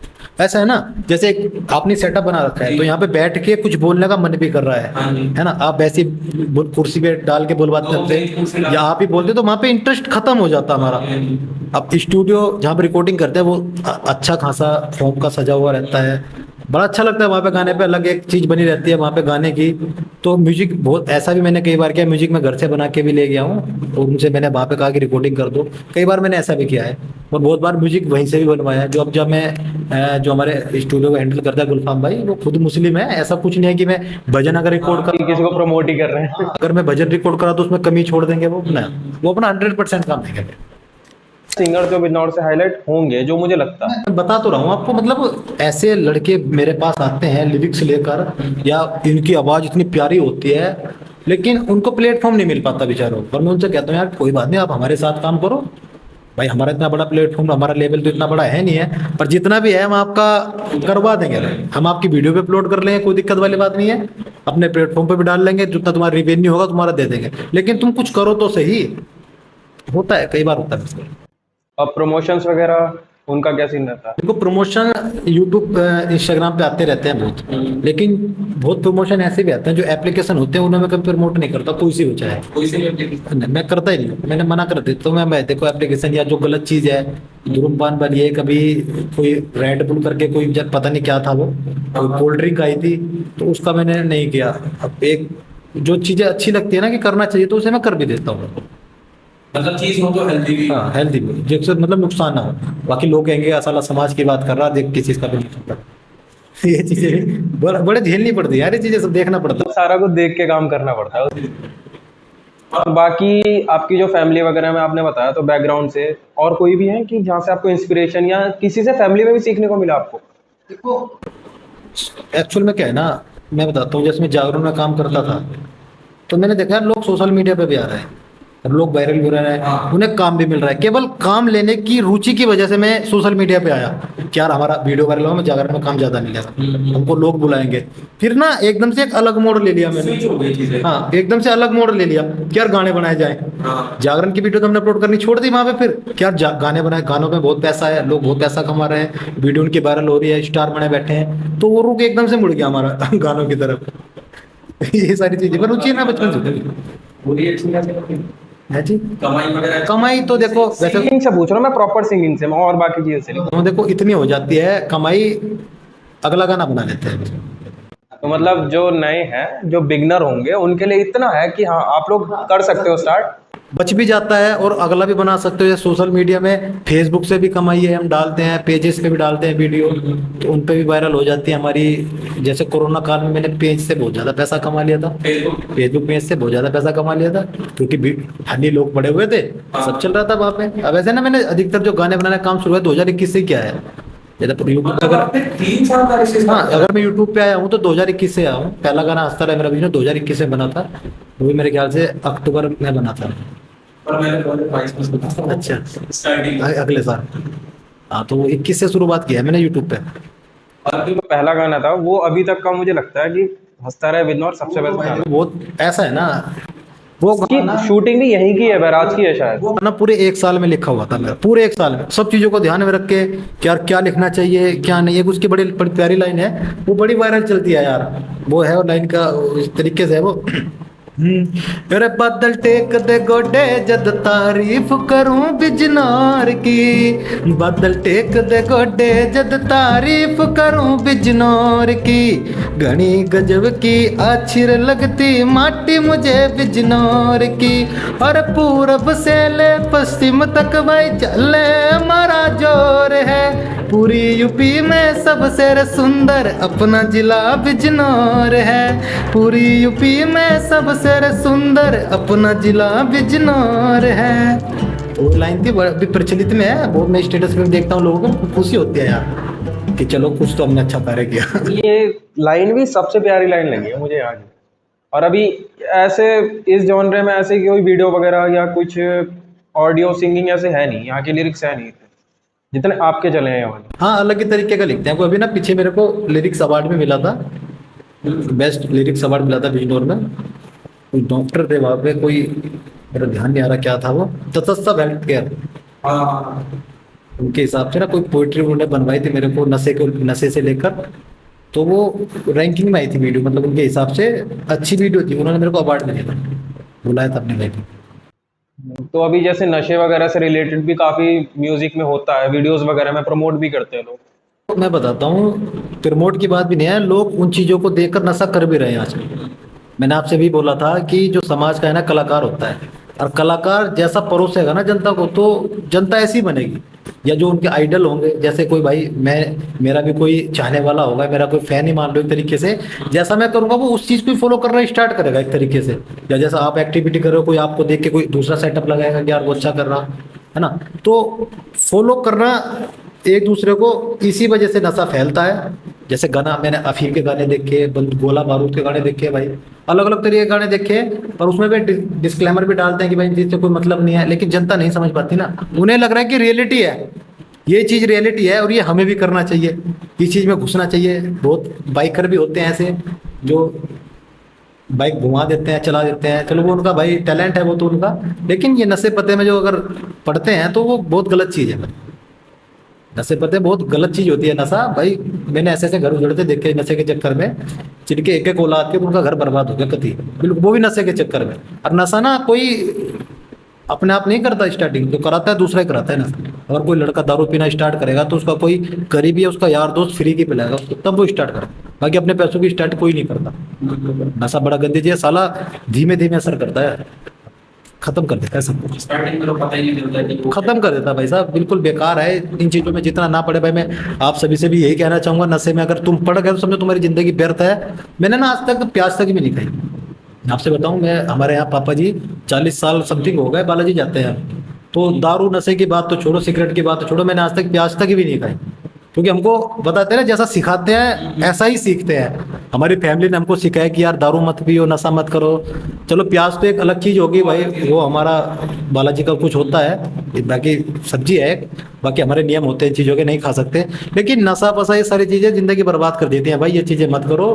ऐसा है ना, जैसे आपने सेटअप बना रखा है तो यहाँ पे बैठ के कुछ बोलने का मन भी कर रहा है ना, आप ऐसी कुर्सी पे डाल के बोलबात करते या आप ही बोलते तो वहाँ पे इंटरेस्ट खत्म हो जाता हमारा। अब स्टूडियो जहाँ पे रिकॉर्डिंग करते हैं वो अच्छा खासा फॉर्म का सजा हुआ रहता है, बड़ा अच्छा लगता है वहाँ पे गाने पे, अलग एक चीज बनी रहती है वहाँ पे गाने की। तो म्यूजिक बहुत ऐसा भी मैंने कई बार किया, म्यूजिक मैं घर से बना के भी ले गया हूँ और उनसे मैंने वहाँ पे कहा कि रिकॉर्डिंग कर दो, कई बार मैंने ऐसा भी किया है। और बहुत बार म्यूजिक वहीं से भी बनवाया है। जो अब जब मैं जो हमारे स्टूडियो को हैंडल करता है गुलफाम भाई, वो खुद मुस्लिम है, ऐसा कुछ नहीं है कि मैं भजन अगर रिकॉर्ड कर, किसी को प्रमोट ही कर रहे हैं। अगर मैं भजन रिकॉर्ड करा तो उसमें कमी छोड़ देंगे, वो अपना 100% काम देंगे। सिंगर जो बिजनौर से हाईलाइट होंगे, जो मुझे लगता है, मैं बता तो रहा हूँ आपको, मतलब ऐसे लड़के मेरे पास आते हैं लिरिक्स लेकर, या इनकी आवाज इतनी प्यारी होती है लेकिन उनको प्लेटफॉर्म नहीं मिल पाता बेचारों। और मैं उनसे कहता हूँ यार कोई बात नहीं, आप हमारे साथ काम करो भाई, हमारा इतना बड़ा प्लेटफॉर्म, हमारा लेवल तो इतना बड़ा है नहीं है, पर जितना भी है हम आपका करवा देंगे, हम आपकी वीडियो पे अपलोड कर लेंगे, कोई दिक्कत वाली बात नहीं है, अपने प्लेटफॉर्म पे भी डाल लेंगे, जितना तुम्हारा रिवेन्यू होगा तुम्हारा दे देंगे, लेकिन तुम कुछ करो तो सही। होता है, कई बार होता है। और प्रमोशंस वगैरह उनका क्या सीन रहता है? देखो प्रमोशन यूट्यूब इंस्टाग्राम पे आते रहते हैं बहुत, लेकिन बहुत प्रमोशन ऐसे भी आते हैं जो एप्लीकेशन होते हैं उन्हें मैं कभी प्रमोट नहीं करता, कोई सी हो चाहे, कोई से भी application। मैं करता ही नहीं, मैंने मना कर देता तो मैं देखो एप्लीकेशन या जो गलत चीज है, धूम्रपान वाली है, कभी कोई रेड बुल करके कोई जब पता नहीं क्या था वो कोल्ड ड्रिंक आई थी, तो उसका मैंने नहीं किया। अब एक जो चीजें अच्छी लगती है ना कि करना चाहिए तो उसे मैं कर भी देता हूँ। मतलब चीज हो तो हेल्दी भी। हाँ हेल्दी भी, जिससे मतलब नुकसान ना हो। बाकी लोग कहेंगे असाला समाज की बात कर रहा, देख किसी चीज का भी नहीं करता। ये चीजें बड़े झेलनी पड़ती है यार, ये चीजें सब देखना पड़ता है। सारा कुछ देख के काम करना पड़ता है। और बाकी आपकी जो फैमिली वगैरह में आपने बताया, तो बैकग्राउंड से और कोई भी है कि जहाँ से आपको इंस्पिरेशन या किसी से फैमिली में भी सीखने को मिला आपको? देखो एक्चुअल में क्या है ना, मैं बताता हूँ, जैसे मैं जागरण में काम करता था तो मैंने देखा यार लोग सोशल मीडिया पे भी आ रहे हैं, अब लोग वायरल भी हो रहे हैं, उन्हें काम भी मिल रहा है। केवल काम लेने की रुचि की वजह से मैं सोशल मीडिया पे आया कि यार हमारा वीडियो वायरल होगा, मैं जागरण में काम ज्यादा मिलेगा, हमको लोग बुलाएंगे। फिर ना एकदम से एक अलग मोड़ ले लिया मैंने, स्विच हो गई चीजें। हाँ एकदम से अलग मोड़ ले लिया कि यार गाने बनाए जाए। हाँ। जागरण की वीडियो तो हमने अपलोड करनी छोड़ दी वहां पे, फिर क्या गाने बनाए, गानों में बहुत पैसा है, लोग बहुत पैसा कमा रहे हैं, वीडियो उनकी वायरल हो रही है, स्टार बने बैठे हैं, तो वो रुक एकदम से मुड़ गया हमारा गानों की तरफ। ये सारी चीजें पर रुचि ना बचपन से पूरी अच्छी है है जी। कमाई वगैरह। कमाई तो देखो वैसे सिंगिंग से पूछ रहा हूँ मैं, प्रॉपर सिंगिंग से, मैं और बाकी चीजों से नहीं। तो देखो इतनी हो जाती है कमाई, अगला गाना बना लेते हैं। तो मतलब जो नए हैं, जो बिगनर होंगे, उनके लिए इतना है कि हाँ आप लोग कर सकते हो स्टार्ट, बच भी जाता है और अगला भी बना सकते हो। जैसे सोशल मीडिया में फेसबुक से भी कमाई है, हम डालते हैं, पेजेस पे भी डालते हैं वीडियो, तो उन पे भी वायरल हो जाती है हमारी। जैसे कोरोना काल में मैंने पेज से बहुत ज्यादा पैसा कमा लिया था, फेसबुक पेज से बहुत ज्यादा पैसा कमा लिया था, क्योंकि हनी लोग पड़े हुए थे, सब चल रहा था वहाँ पे। अब ऐसे ना मैंने अधिकतर जो गाने बनाने का काम शुरू 2021 से किया है। यूट्यूब अगर 3 साल का रिश्ते। हाँ अगर मैं यूट्यूब पे आया हूँ तो 2021 से आया हूँ। पहला गाना हंसता रहा मेरा बिजनेस 2021 से बना था, वो भी मेरे ख्याल से अक्टूबर में बना था। पर मैंने 2022 में सुना था। अच्छा स्टार्टिंग। अगले साल। हाँ तो 21 से शुरुआत की है मैंने यूट्यूब पे। और जो पहला गाना था वो अभी तक का मुझे लगता है कि हंसता रहे बिजनौर सबसे बेस्ट गाना। वो ऐसा है ना, वो की गाना शूटिंग भी यहीं की है, बैराज की है शायद। वो गाना पूरे 1 साल में लिखा हुआ था मेरा, पूरे 1 साल में, सब चीज़ों को ध्यान में रख के कि यार क्या लिखना चाहिए क्या नहीं। एक उसकी बड़ी बड़ी प्यारी लाइन है, वो बड़ी वायरल चलती है यार, वो है, वो लाइन का इस तरीके से है वो। अरे बादल टेक दे गोडे जद तारीफ करूं बिजनौर की, बादल टेक दे गोडे जद तारीफ करूं बिजनौर की, घनी गजब की आछिर लगती माटी मुझे बिजनौर की, और पूरब से ले पश्चिम तक भाई चले हमारा जोर है, पूरी यूपी में सबसे सुंदर अपना जिला बिजनौर है, पूरी यूपी में सबसे सुंदर अपना जिला बिजनौर है। वो लाइन थी, बड़ी प्रचलित में है, वो मैं स्टेटस में देखता हूँ, लोगों को खुशी होती है यार कि चलो कुछ तो हमने अच्छा कार्य किया। ये लाइन भी सबसे प्यारी लाइन लगी है मुझे यहाँ की। और अभी ऐसे इस जॉनरे में ऐसे कोई वीडियो वगैरह या कुछ ऑडियो सिंगिंग ऐसे है नहीं, यहाँ के लिरिक्स है नहीं जितने आपके चले हैं यहाँ। हाँ, अलग ही तरीके का लिखते हैं। कोई अभी ना पीछे मेरे को लिरिक्स अवार्ड में मिला था, बेस्ट लिरिक्स अवार्ड मिला था बिजनौर में, कोई डॉक्टर थे वहाँ पे, कोई मेरा ध्यान नहीं आ रहा क्या था वो, तत्सव हेल्थ केयर, हाँ उनके हिसाब से ना कोई पोइट्री उन्होंने बनवाई थी मेरे को, नशे से लेकर, तो वो रैंकिंग में आई थी वीडियो, मतलब उनके हिसाब से अच्छी वीडियो थी, उन्होंने मेरे को अवार्ड में दिया था, बुलाया था अपने भाई को। तो अभी जैसे नशे वगैरह से रिलेटेड भी काफी म्यूजिक में होता है, वीडियोस वगैरह में प्रमोट भी करते हैं लोग। तो मैं बताता हूँ, प्रमोट की बात भी नहीं है, लोग उन चीज़ों को देखकर नशा कर भी रहे हैं आजकल। मैंने आपसे भी बोला था कि जो समाज का है ना कलाकार होता है, और कलाकार जैसा परोसेगा ना जनता को, तो जनता ऐसी बनेगी। या जो उनके आइडल होंगे, जैसे कोई भाई, मेरा भी कोई चाहने वाला होगा, मेरा कोई फैन ही मान लो एक तरीके से, जैसा मैं करूंगा वो उस चीज़ को फॉलो करना स्टार्ट करेगा एक तरीके से। या जैसा आप एक्टिविटी कर रहे हो, कोई आपको देख के कोई दूसरा सेटअप लगाएगा कि यार वो अच्छा कर रहा है ना, तो फॉलो करना एक दूसरे को, इसी वजह से नशा फैलता है। जैसे गाना, मैंने अफीम के गाने देखे, गोला बारूद के गाने देखे भाई, अलग अलग तरीके के गाने देखे, और उसमें भी डिस्क्लेमर भी डालते हैं कि भाई जिससे कोई मतलब नहीं है, लेकिन जनता नहीं समझ पाती ना, उन्हें लग रहा है कि रियलिटी है, ये चीज़ रियलिटी है और ये हमें भी करना चाहिए, इस चीज़ में घुसना चाहिए। बहुत बाइकर भी होते हैं ऐसे जो बाइक घुमा देते हैं, चला देते हैं, चलो वो उनका भाई टैलेंट है वो तो उनका, लेकिन ये नशे पते में जो अगर पढ़ते हैं तो वो बहुत गलत चीज़ है। नशे पते बहुत गलत चीज होती है नशा भाई। मैंने ऐसे ऐसे घर उजड़ते देखे नशे के चक्कर में, जिनके एक एक औलाद के उनका घर बर्बाद हो गया कति, बिल्कुल वो भी नशे के चक्कर में। और नशा ना कोई अपने आप नहीं करता, स्टार्टिंग जो कराता है दूसरा ही कराता है नशा। अगर कोई लड़का दारू पीना स्टार्ट करेगा तो उसका कोई करीबी है, उसका यार दोस्त फ्री की पिलाएगा उसको, तब वो स्टार्ट करेगा, बाकी अपने पैसों की स्टार्ट कोई नहीं करता। नशा बड़ा गंदी चीज है साला, धीमे धीमे असर करता है, खत्म कर देता है सब कुछ, स्टार्टिंग में तो पता ही नहीं चलता कि वो खत्म कर देता है भाई साहब, बिल्कुल बेकार है इन चीज़ों में जितना ना पड़े। भाई मैं आप सभी से भी यही कहना चाहूंगा, नशे में अगर तुम पड़ गए तो समझो तुम्हारी जिंदगी व्यर्थ है। मैंने ना आज तक प्याज तक भी नहीं खाई, आपसे बताऊं, मैं हमारे यहाँ पापा जी 40 साल समथिंग हो गए बालाजी जाते हैं, तो दारू नशे की बात तो छोड़ो, सिगरेट की बात तो छोड़ो, मैंने आज तक प्याज तक भी नहीं खाई, क्योंकि हमको बताते हैं ना जैसा सिखाते हैं ऐसा ही सीखते हैं। हमारी फैमिली ने हमको सिखाया कि यार दारू मत पियो, नशा मत करो। चलो प्याज तो एक अलग चीज़ होगी भाई, वो हमारा बालाजी का कुछ होता है, बाकी सब्जी है, बाकी हमारे नियम होते हैं चीज़ों के, नहीं खा सकते। लेकिन नशा पसा ये सारी चीज़ें ज़िंदगी बर्बाद कर देती हैं भाई, ये चीज़ें मत करो,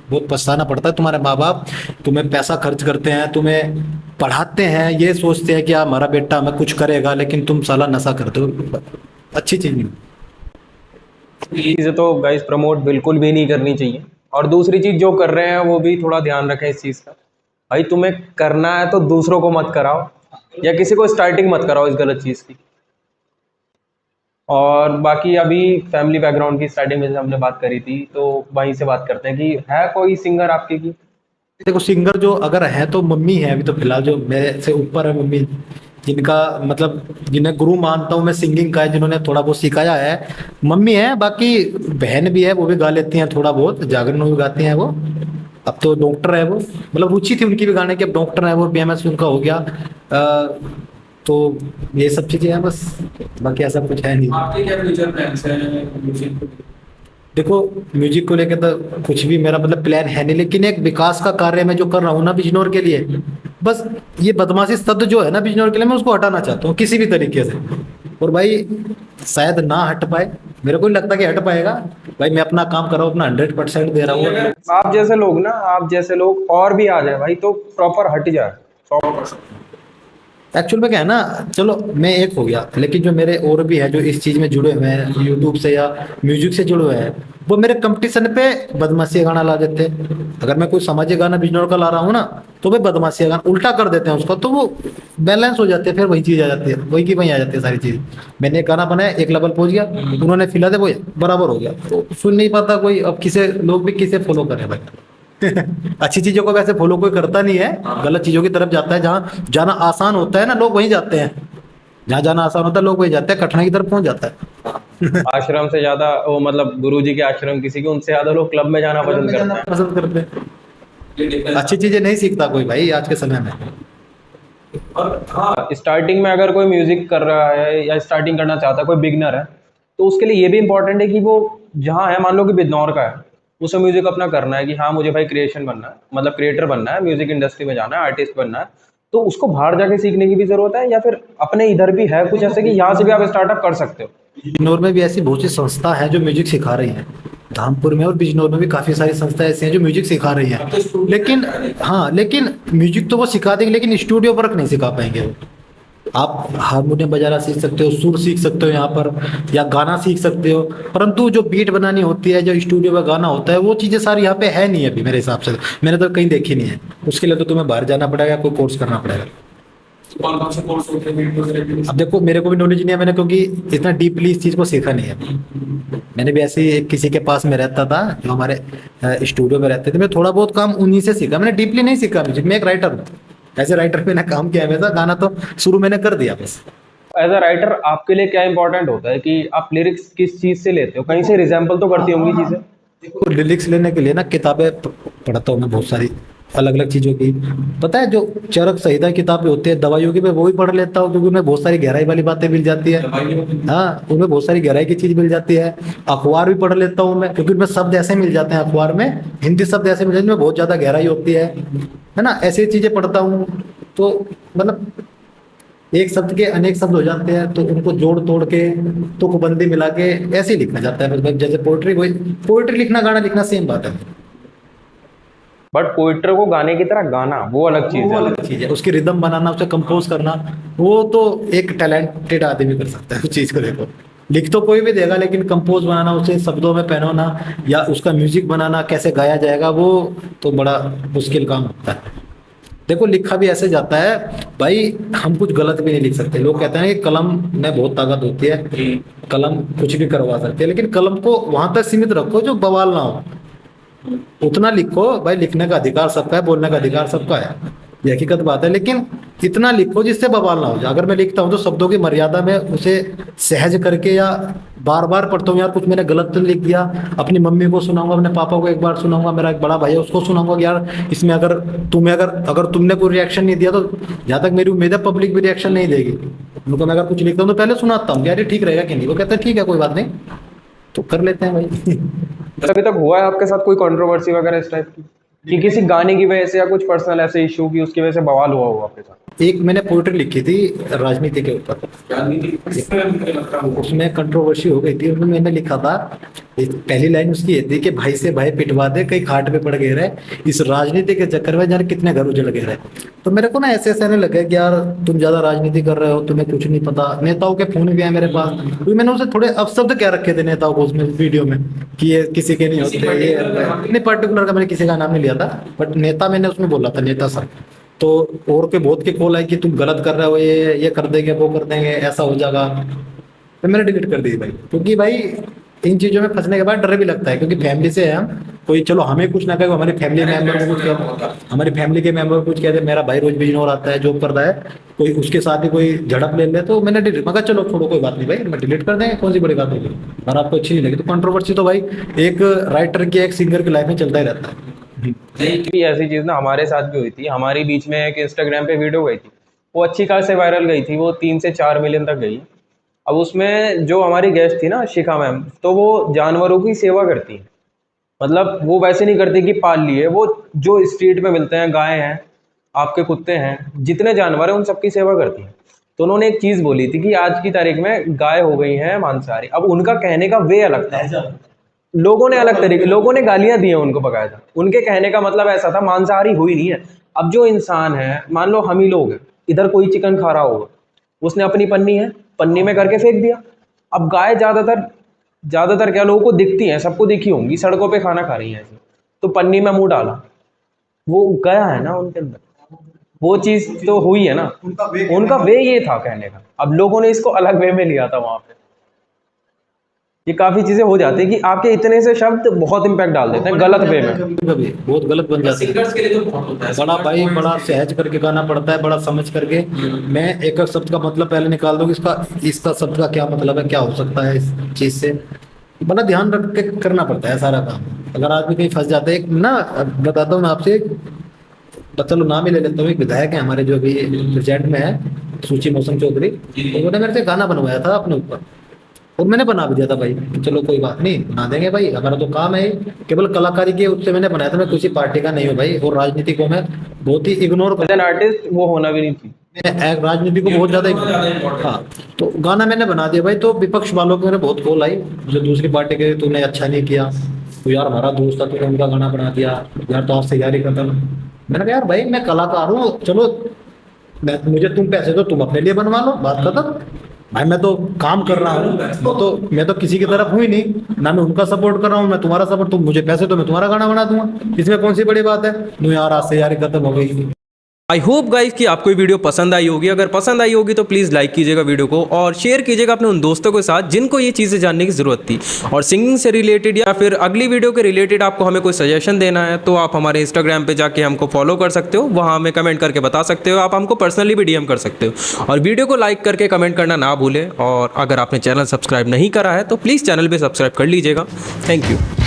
बहुत पछताना पड़ता है। तुम्हारे माँ बाप तुम्हें पैसा खर्च करते हैं, तुम्हें पढ़ाते हैं, ये सोचते हैं कि हमारा बेटा हमें कुछ करेगा, लेकिन तुम साला नशा करते हो, अच्छी चीज़ नहीं। चीज़ें तो गाइस प्रमोट बिल्कुल भी नहीं करनी चाहिए। और दूसरी चीज़ जो कर रहे हैं वो भी थोड़ा ध्यान रखें इस चीज़ का, भाई तुम्हें करना है तो दूसरों को मत कराओ, या किसी को स्टार्टिंग मत कराओ इस गलत चीज़ की। और बाकी अभी फैमिली बैकग्राउंड की स्टार्टिंग में हमने बात करी थी, तो वहीं से बात करते हैं कि है कोई सिंगर आपके की? देखो सिंगर जो अगर है तो मम्मी है अभी तो फिलहाल, जो मेरे से ऊपर है मम्मी, जिनका मतलब जिन्हें गुरु मानता हूँ मैं सिंगिंग का है, जिन्होंने थोड़ा बहुत सिखाया है, मम्मी है। बाकी बहन भी है, वो भी गा लेती हैं थोड़ा बहुत, जागरण में भी गाती हैं वो। अब तो डॉक्टर है वो, मतलब रुचि थी उनकी भी गाने की, अब डॉक्टर है वो, BMS उनका हो गया। तो ये सब चीज़ें हैं बस, बाकी ऐसा कुछ है नहीं। आपके क्या फ्यूचर प्लान्स हैं म्यूजिक को? देखो म्यूजिक को लेकर तो कुछ भी मेरा मतलब प्लान है नहीं, लेकिन एक विकास का कार्य मैं जो कर रहा हूँ ना बिजनौर के लिए, बस ये बदमाशी शब्द जो है ना बिजनौर के लिए, मैं उसको हटाना चाहता हूँ किसी भी तरीके से। और भाई शायद ना हट पाए, मेरे को नहीं लगता कि हट पाएगा भाई, मैं अपना काम कर रहा हूँ, अपना 100% दे रहा हूँ। आप जैसे लोग ना, आप जैसे लोग और भी आ जाए भाई तो प्रॉपर हट जाए, 100%। एक्चुअल में क्या है ना, चलो मैं एक हो गया, लेकिन जो मेरे और भी है जो इस चीज में जुड़े हुए हैं, यूट्यूब से या म्यूजिक से जुड़े हुए हैं, वो मेरे कंपटीशन पे बदमाशी गाना ला देते हैं। अगर मैं कोई सामाजिक गाना बिजनौर का ला रहा हूँ ना, तो वे बदमाशी गाना उल्टा कर देते हैं उसको, तो वो बैलेंस हो जाते हैं, फिर वही चीज आ जाती है, वही की वही आ जाती है सारी चीज। मैंने एक गाना बनाया, एक लेवल पहुंच गया, उन्होंने फिला दे वो बराबर हो गया, तो सुन नहीं पाता कोई। अब किसे लोग भी किसे फॉलो करें भाई। अच्छी चीजों को वैसे फॉलो कोई करता नहीं है, गलत चीजों की तरफ जाता है। जहाँ जाना आसान होता है ना, लोग वहीं जाते हैं। जहाँ जाना आसान होता है लोग वहीं जाते हैं, कठिनाई की तरफ पहुंच जाता है। आश्रम से ज्यादा वो मतलब गुरुजी के आश्रम किसी के, उनसे ज्यादा लोग क्लब में जाना पसंद करते हैं। पसंद करते हैं। ये difference अच्छी चीजें नहीं सीखता कोई भाई आज के समय में। और हाँ, स्टार्टिंग में अगर कोई म्यूजिक कर रहा है या स्टार्टिंग करना चाहता है, कोई बिगनर है, तो उसके लिए ये भी इंपॉर्टेंट है कि वो जहाँ है, मान लो कि बिजनौर का है, उसे म्यूजिक अपना करना है कि हाँ मुझे भाई क्रिएशन बनना है, मतलब क्रिएटर बनना है, म्यूजिक इंडस्ट्री में जाना है, आर्टिस्ट बनना है, तो उसको बाहर जाके सीखने की भी जरूरत है, या फिर अपने इधर भी है कुछ ऐसे कि यहाँ से भी आप स्टार्टअप कर सकते हो। बिजनौर में भी ऐसी बहुत सी संस्था है जो म्यूजिक सिखा रही है। धामपुर में और बिजनौर में भी काफी सारी संस्थाएं ऐसी हैं जो म्यूजिक सिखा रही अब तो हैं। स्टूडियो लेकिन हाँ, लेकिन म्यूजिक तो वो सिखा देंगे, लेकिन स्टूडियो वर्क नहीं सिखा पाएंगे वो। आप हारमोनियम बजाना सीख सकते हो, सुर सीख सकते हो यहाँ पर, या गाना सीख सकते हो, परंतु जो बीट बनानी होती है, जो स्टूडियो में गाना होता है, वो चीजें सारी यहाँ पे है नहीं अभी मेरे हिसाब से। मैंने तो कहीं देखी नहीं है। उसके लिए तो तुम्हें बाहर जाना पड़ेगा, कोई कोर्स करना पड़ेगा। कौन कौन से कोर्स होते हैं वीडियो वगैरह के? अब देखो, मेरे को भी नॉलेज नहीं है, मैंने क्योंकि इतना डीपली इस चीज को सीखा नहीं है। मैंने भी ऐसे ही किसी के पास में रहता था जो हमारे स्टूडियो में रहते थे, मैं थोड़ा बहुत काम उन्हीं से सीखा, मैंने डीपली नहीं सीखा म्यूजिक। मैं एक राइटर हूँ, ऐसे राइटर पे मैंने काम किया है, वैसा गाना तो शुरू मैंने कर दिया बस। एज अ राइटर आपके लिए क्या इंपॉर्टेंट होता है कि आप लिरिक्स किस चीज से लेते हो? कहीं से रिजेंबल तो करती होंगी चीजें। तो लिरिक्स लेने के लिए ना किताबें पढ़ता हूँ मैं, बहुत सारी अलग अलग चीजों की। पता है, जो चरक संहिता किताबें होती है दवाइयों की, मैं वो भी पढ़ लेता हूँ, क्योंकि उनमें बहुत सारी गहराई वाली बातें मिल जाती है। हाँ, उनमें बहुत सारी गहराई की चीज मिल जाती है। अखबार भी पढ़ लेता हूँ मैं, क्योंकि उनमें शब्द ऐसे मिल जाते हैं, अखबार में हिंदी शब्द ऐसे मिल जाते हैं जिनमें बहुत ज्यादा गहराई होती है ना। ऐसी चीजें पढ़ता हूँ, तो मतलब एक शब्द के अनेक शब्द हो जाते हैं, तो उनको जोड़ तोड़ के तुकबंदी मिला के ऐसे ही लिखा जाता है। मतलब जैसे पोइट्री लिखना, गाना लिखना सेम बात है। बट पोइट्री को गाने की तरह गाना वो अलग चीज वो है। अलग चीज है, उसकी रिदम बनाना, उसे कंपोज करना, वो तो एक टैलेंटेड आदमी कर सकता है उस चीज को। देखो, लिख तो कोई भी देगा, लेकिन कंपोज बनाना, उसे शब्दों में पहनाना, या उसका म्यूजिक बनाना, कैसे गाया जाएगा, वो तो बड़ा मुश्किल काम होता है। देखो, लिखा भी ऐसे जाता है भाई, हम कुछ गलत भी नहीं लिख सकते। लोग कहते हैं कि कलम में बहुत ताकत होती है, कलम कुछ भी करवा सकती है, लेकिन कलम को वहां तक सीमित रखो जो बवाल ना हो, उतना लिखो भाई। लिखने का अधिकार सबका है, बोलने का अधिकार सबका है, ये हकीकत बात है, लेकिन इतना लिखो जिससे बवाल ना हो जाए। अगर मैं लिखता हूँ तो शब्दों की मर्यादा में उसे सहज करके, या बार बार पढ़ता हूँ यार कुछ मैंने गलत तो लिख दिया, अपनी मम्मी को सुनाऊंगा, अपने पापा को एक बार सुनाऊंगा, मेरा एक बड़ा भाई है उसको सुनाऊंगा कि यार इसमें अगर तुमने कोई रिएक्शन नहीं दिया, तो जहाँ तक मेरी उम्मीद है पब्लिक भी रिएक्शन नहीं देगी। उनको मैं अगर कुछ लिखता हूँ तो पहले सुनाता हूँ यार ये ठीक रहेगा कि नहीं, वो कहते हैं ठीक है कोई बात नहीं, तो कर लेते हैं भाई। अभी तक हुआ है आपके साथ कोई कंट्रोवर्सी वगैरह इस टाइप की, कि किसी गाने की वजह से या कुछ पर्सनल ऐसे इशू की उसकी वजह से बवाल हुआ हुआ आपके साथ? एक मैंने पोइट्री लिखी थी राजनीति के ऊपर, उसमें कंट्रोवर्सी हो गई थी। उसमें मैंने लिखा था, पहली लाइन उसकी ये थी कि भाई से भाई पिटवा दे, कई खाट पे पड़ गए रहे, इस राजनीति के चक्कर में जाने कितने घर उजड़ गए रहे। तो मेरे को ना ऐसे ऐसे आने लगे कि यार तुम ज्यादा राजनीति कर रहे हो, तुम्हें कुछ नहीं पता। नेताओं के फोन भी आए मेरे पास, क्योंकि मैंने उसे थोड़े अपशब्द क्या रखे थे नेताओं को उसमें वीडियो में, कि ये किसी के नहीं होते, ये नहीं पर्टिकुलर का मैंने किसी का नाम नहीं लिया था, बट नेता मैंने उसमें बोला था, नेता सर। तो और के बहुत के कॉल आए कि तुम गलत कर रहे हो, ये कर देंगे, वो कर देंगे, ऐसा हो जाएगा। तो मैंने डिलीट कर दी भाई, क्योंकि भाई इन चीजों में फंसने के बाद डर भी लगता है, क्योंकि फैमिली से है हम, कोई चलो हमें कुछ ना कहे, हमारी फैमिली मेंबर को कुछ कहते, हमारी फैमिली के मेंबर कुछ कहते, मेरा भाई रोज बिजनौर आता है, जॉब करता है, कोई उसके साथ ही कोई झड़प ले ले, तो मैंने डिलीट, मगर चलो छोड़ो कोई बात नहीं भाई, मैं डिलीट कर देंगे, कौन सी बड़ी बात होगी। और आपको अच्छी नहीं लगी तो कंट्रोवर्सी तो भाई एक राइटर की, एक सिंगर की लाइफ में चलता ही रहता है। नहीं, ऐसी चीज ना हमारे साथ भी हुई थी। हमारी बीच में एक इंस्टाग्राम पे वीडियो गई थी, वो अच्छी खासी वायरल गई थी, वो 3 से 4 मिलियन तक गई। अब उसमें जो हमारी गेस्ट थी ना शिखा मैम, तो वो जानवरों की सेवा करती है। मतलब वो वैसे नहीं करती कि पाल लिए, वो जो स्ट्रीट में मिलते हैं, गाय हैं, आपके कुत्ते हैं, जितने जानवर हैं उन सबकी सेवा करती हैं। तो उन्होंने एक चीज़ बोली थी कि आज की तारीख में गाय हो गई हैं मांसाहारी। अब उनका कहने का वे अलग था, लोगों ने अलग तरीके, लोगों ने गालियां दी हैं उनको बकायदा। उनके कहने का मतलब ऐसा था, मांसाहारी हुई नहीं है। अब जो इंसान है, मान लो हम ही लोग हैं, इधर कोई चिकन खा रहा होगा, उसने अपनी पन्नी है, पन्नी में करके फेंक दिया। अब गाय ज़्यादातर क्या लोगों को दिखती हैं, सबको दिखी होंगी, सड़कों पे खाना खा रही हैं ऐसे, तो पन्नी में मुंह डाला, वो गया है ना उनके अंदर, वो चीज़ तो हुई है ना। उनका वे ये था कहने का, अब लोगों ने इसको अलग वे में लिया था वहाँ पे। ये काफ़ी चीज़ें हो जाती है कि आपके इतने से शब्द बहुत इम्पैक्ट डाल देते हैं गलत वे में। कभी बहुत गलत बन जाती है। सिंगर्स के लिए तो बहुत होता है। बड़ा भाई बड़ा सहज करके गाना पड़ता है, बड़ा समझ करके। मैं एक एक शब्द का मतलब पहले निकाल दूँ, इसका शब्द का क्या मतलब है, क्या हो सकता है इस चीज़ से, बड़ा ध्यान रख के करना पड़ता है सारा काम। अगर आदमी कहीं फंस जाता है, एक ना बताता हूँ मैं आपसे, चलो नाम ही ले लेता हूँ, एक विधायक है हमारे जो अभी प्रेजेंट में है, सूची मौसम चौधरी। उन्होंने मेरे से गाना बनवाया था अपने ऊपर, और मैंने बना भी दिया था भाई, चलो कोई बात नहीं, बना देंगे भाई, हमारा तो काम है केवल कलाकारी के, उससे मैंने बनाया था। मैं किसी पार्टी का नहीं हूँ भाई, और राजनीति को मैं बहुत ही इग्नोर एज एन आर्टिस्ट वो होना भी नहीं चाहिए, राजनीति को बहुत ज्यादा हाँ, तो गाना मैंने बना दिया भाई। तो विपक्ष वालों को मेरे बहुत कॉल आई, जो दूसरी पार्टी के, तूने अच्छा नहीं किया, तो यार हमारा दोस्त था, तूने उनका गाना बना दिया यार, तो आपसे तैयारी करता। मैंने कहा यार भाई मैं कलाकार हूँ, चलो मुझे तुम पैसे दो, तुम अपने लिए बनवा लो, बात खत्म भाई। मैं तो काम कर रहा हूँ, मैं तो किसी की तरफ हूँ ही नहीं ना, मैं उनका सपोर्ट कर रहा हूँ, मैं तुम्हारा सपोर्ट, तुम मुझे पैसे दो, मैं तुम्हारा गाना बना दूंगा, इसमें कौन सी बड़ी बात है। नो यार आज से तैयारी खत्म हो गई। आई होप गाइस कि आपको ये वीडियो पसंद आई होगी। अगर पसंद आई होगी तो प्लीज़ लाइक कीजिएगा वीडियो को, और शेयर कीजिएगा अपने उन दोस्तों के साथ जिनको ये चीज़ें जानने की ज़रूरत थी। और सिंगिंग से रिलेटेड या फिर अगली वीडियो के रिलेटेड आपको हमें कोई सजेशन देना है तो आप हमारे इंस्टाग्राम पे जाके हमको फॉलो कर सकते हो, वहाँ हमें कमेंट करके बता सकते हो, आप हमको पर्सनली भी DM कर सकते हो। और वीडियो को लाइक करके कमेंट करना ना भूलें, और अगर आपने चैनल सब्सक्राइब नहीं करा है तो प्लीज़ चैनल पर सब्सक्राइब कर लीजिएगा। Thank you.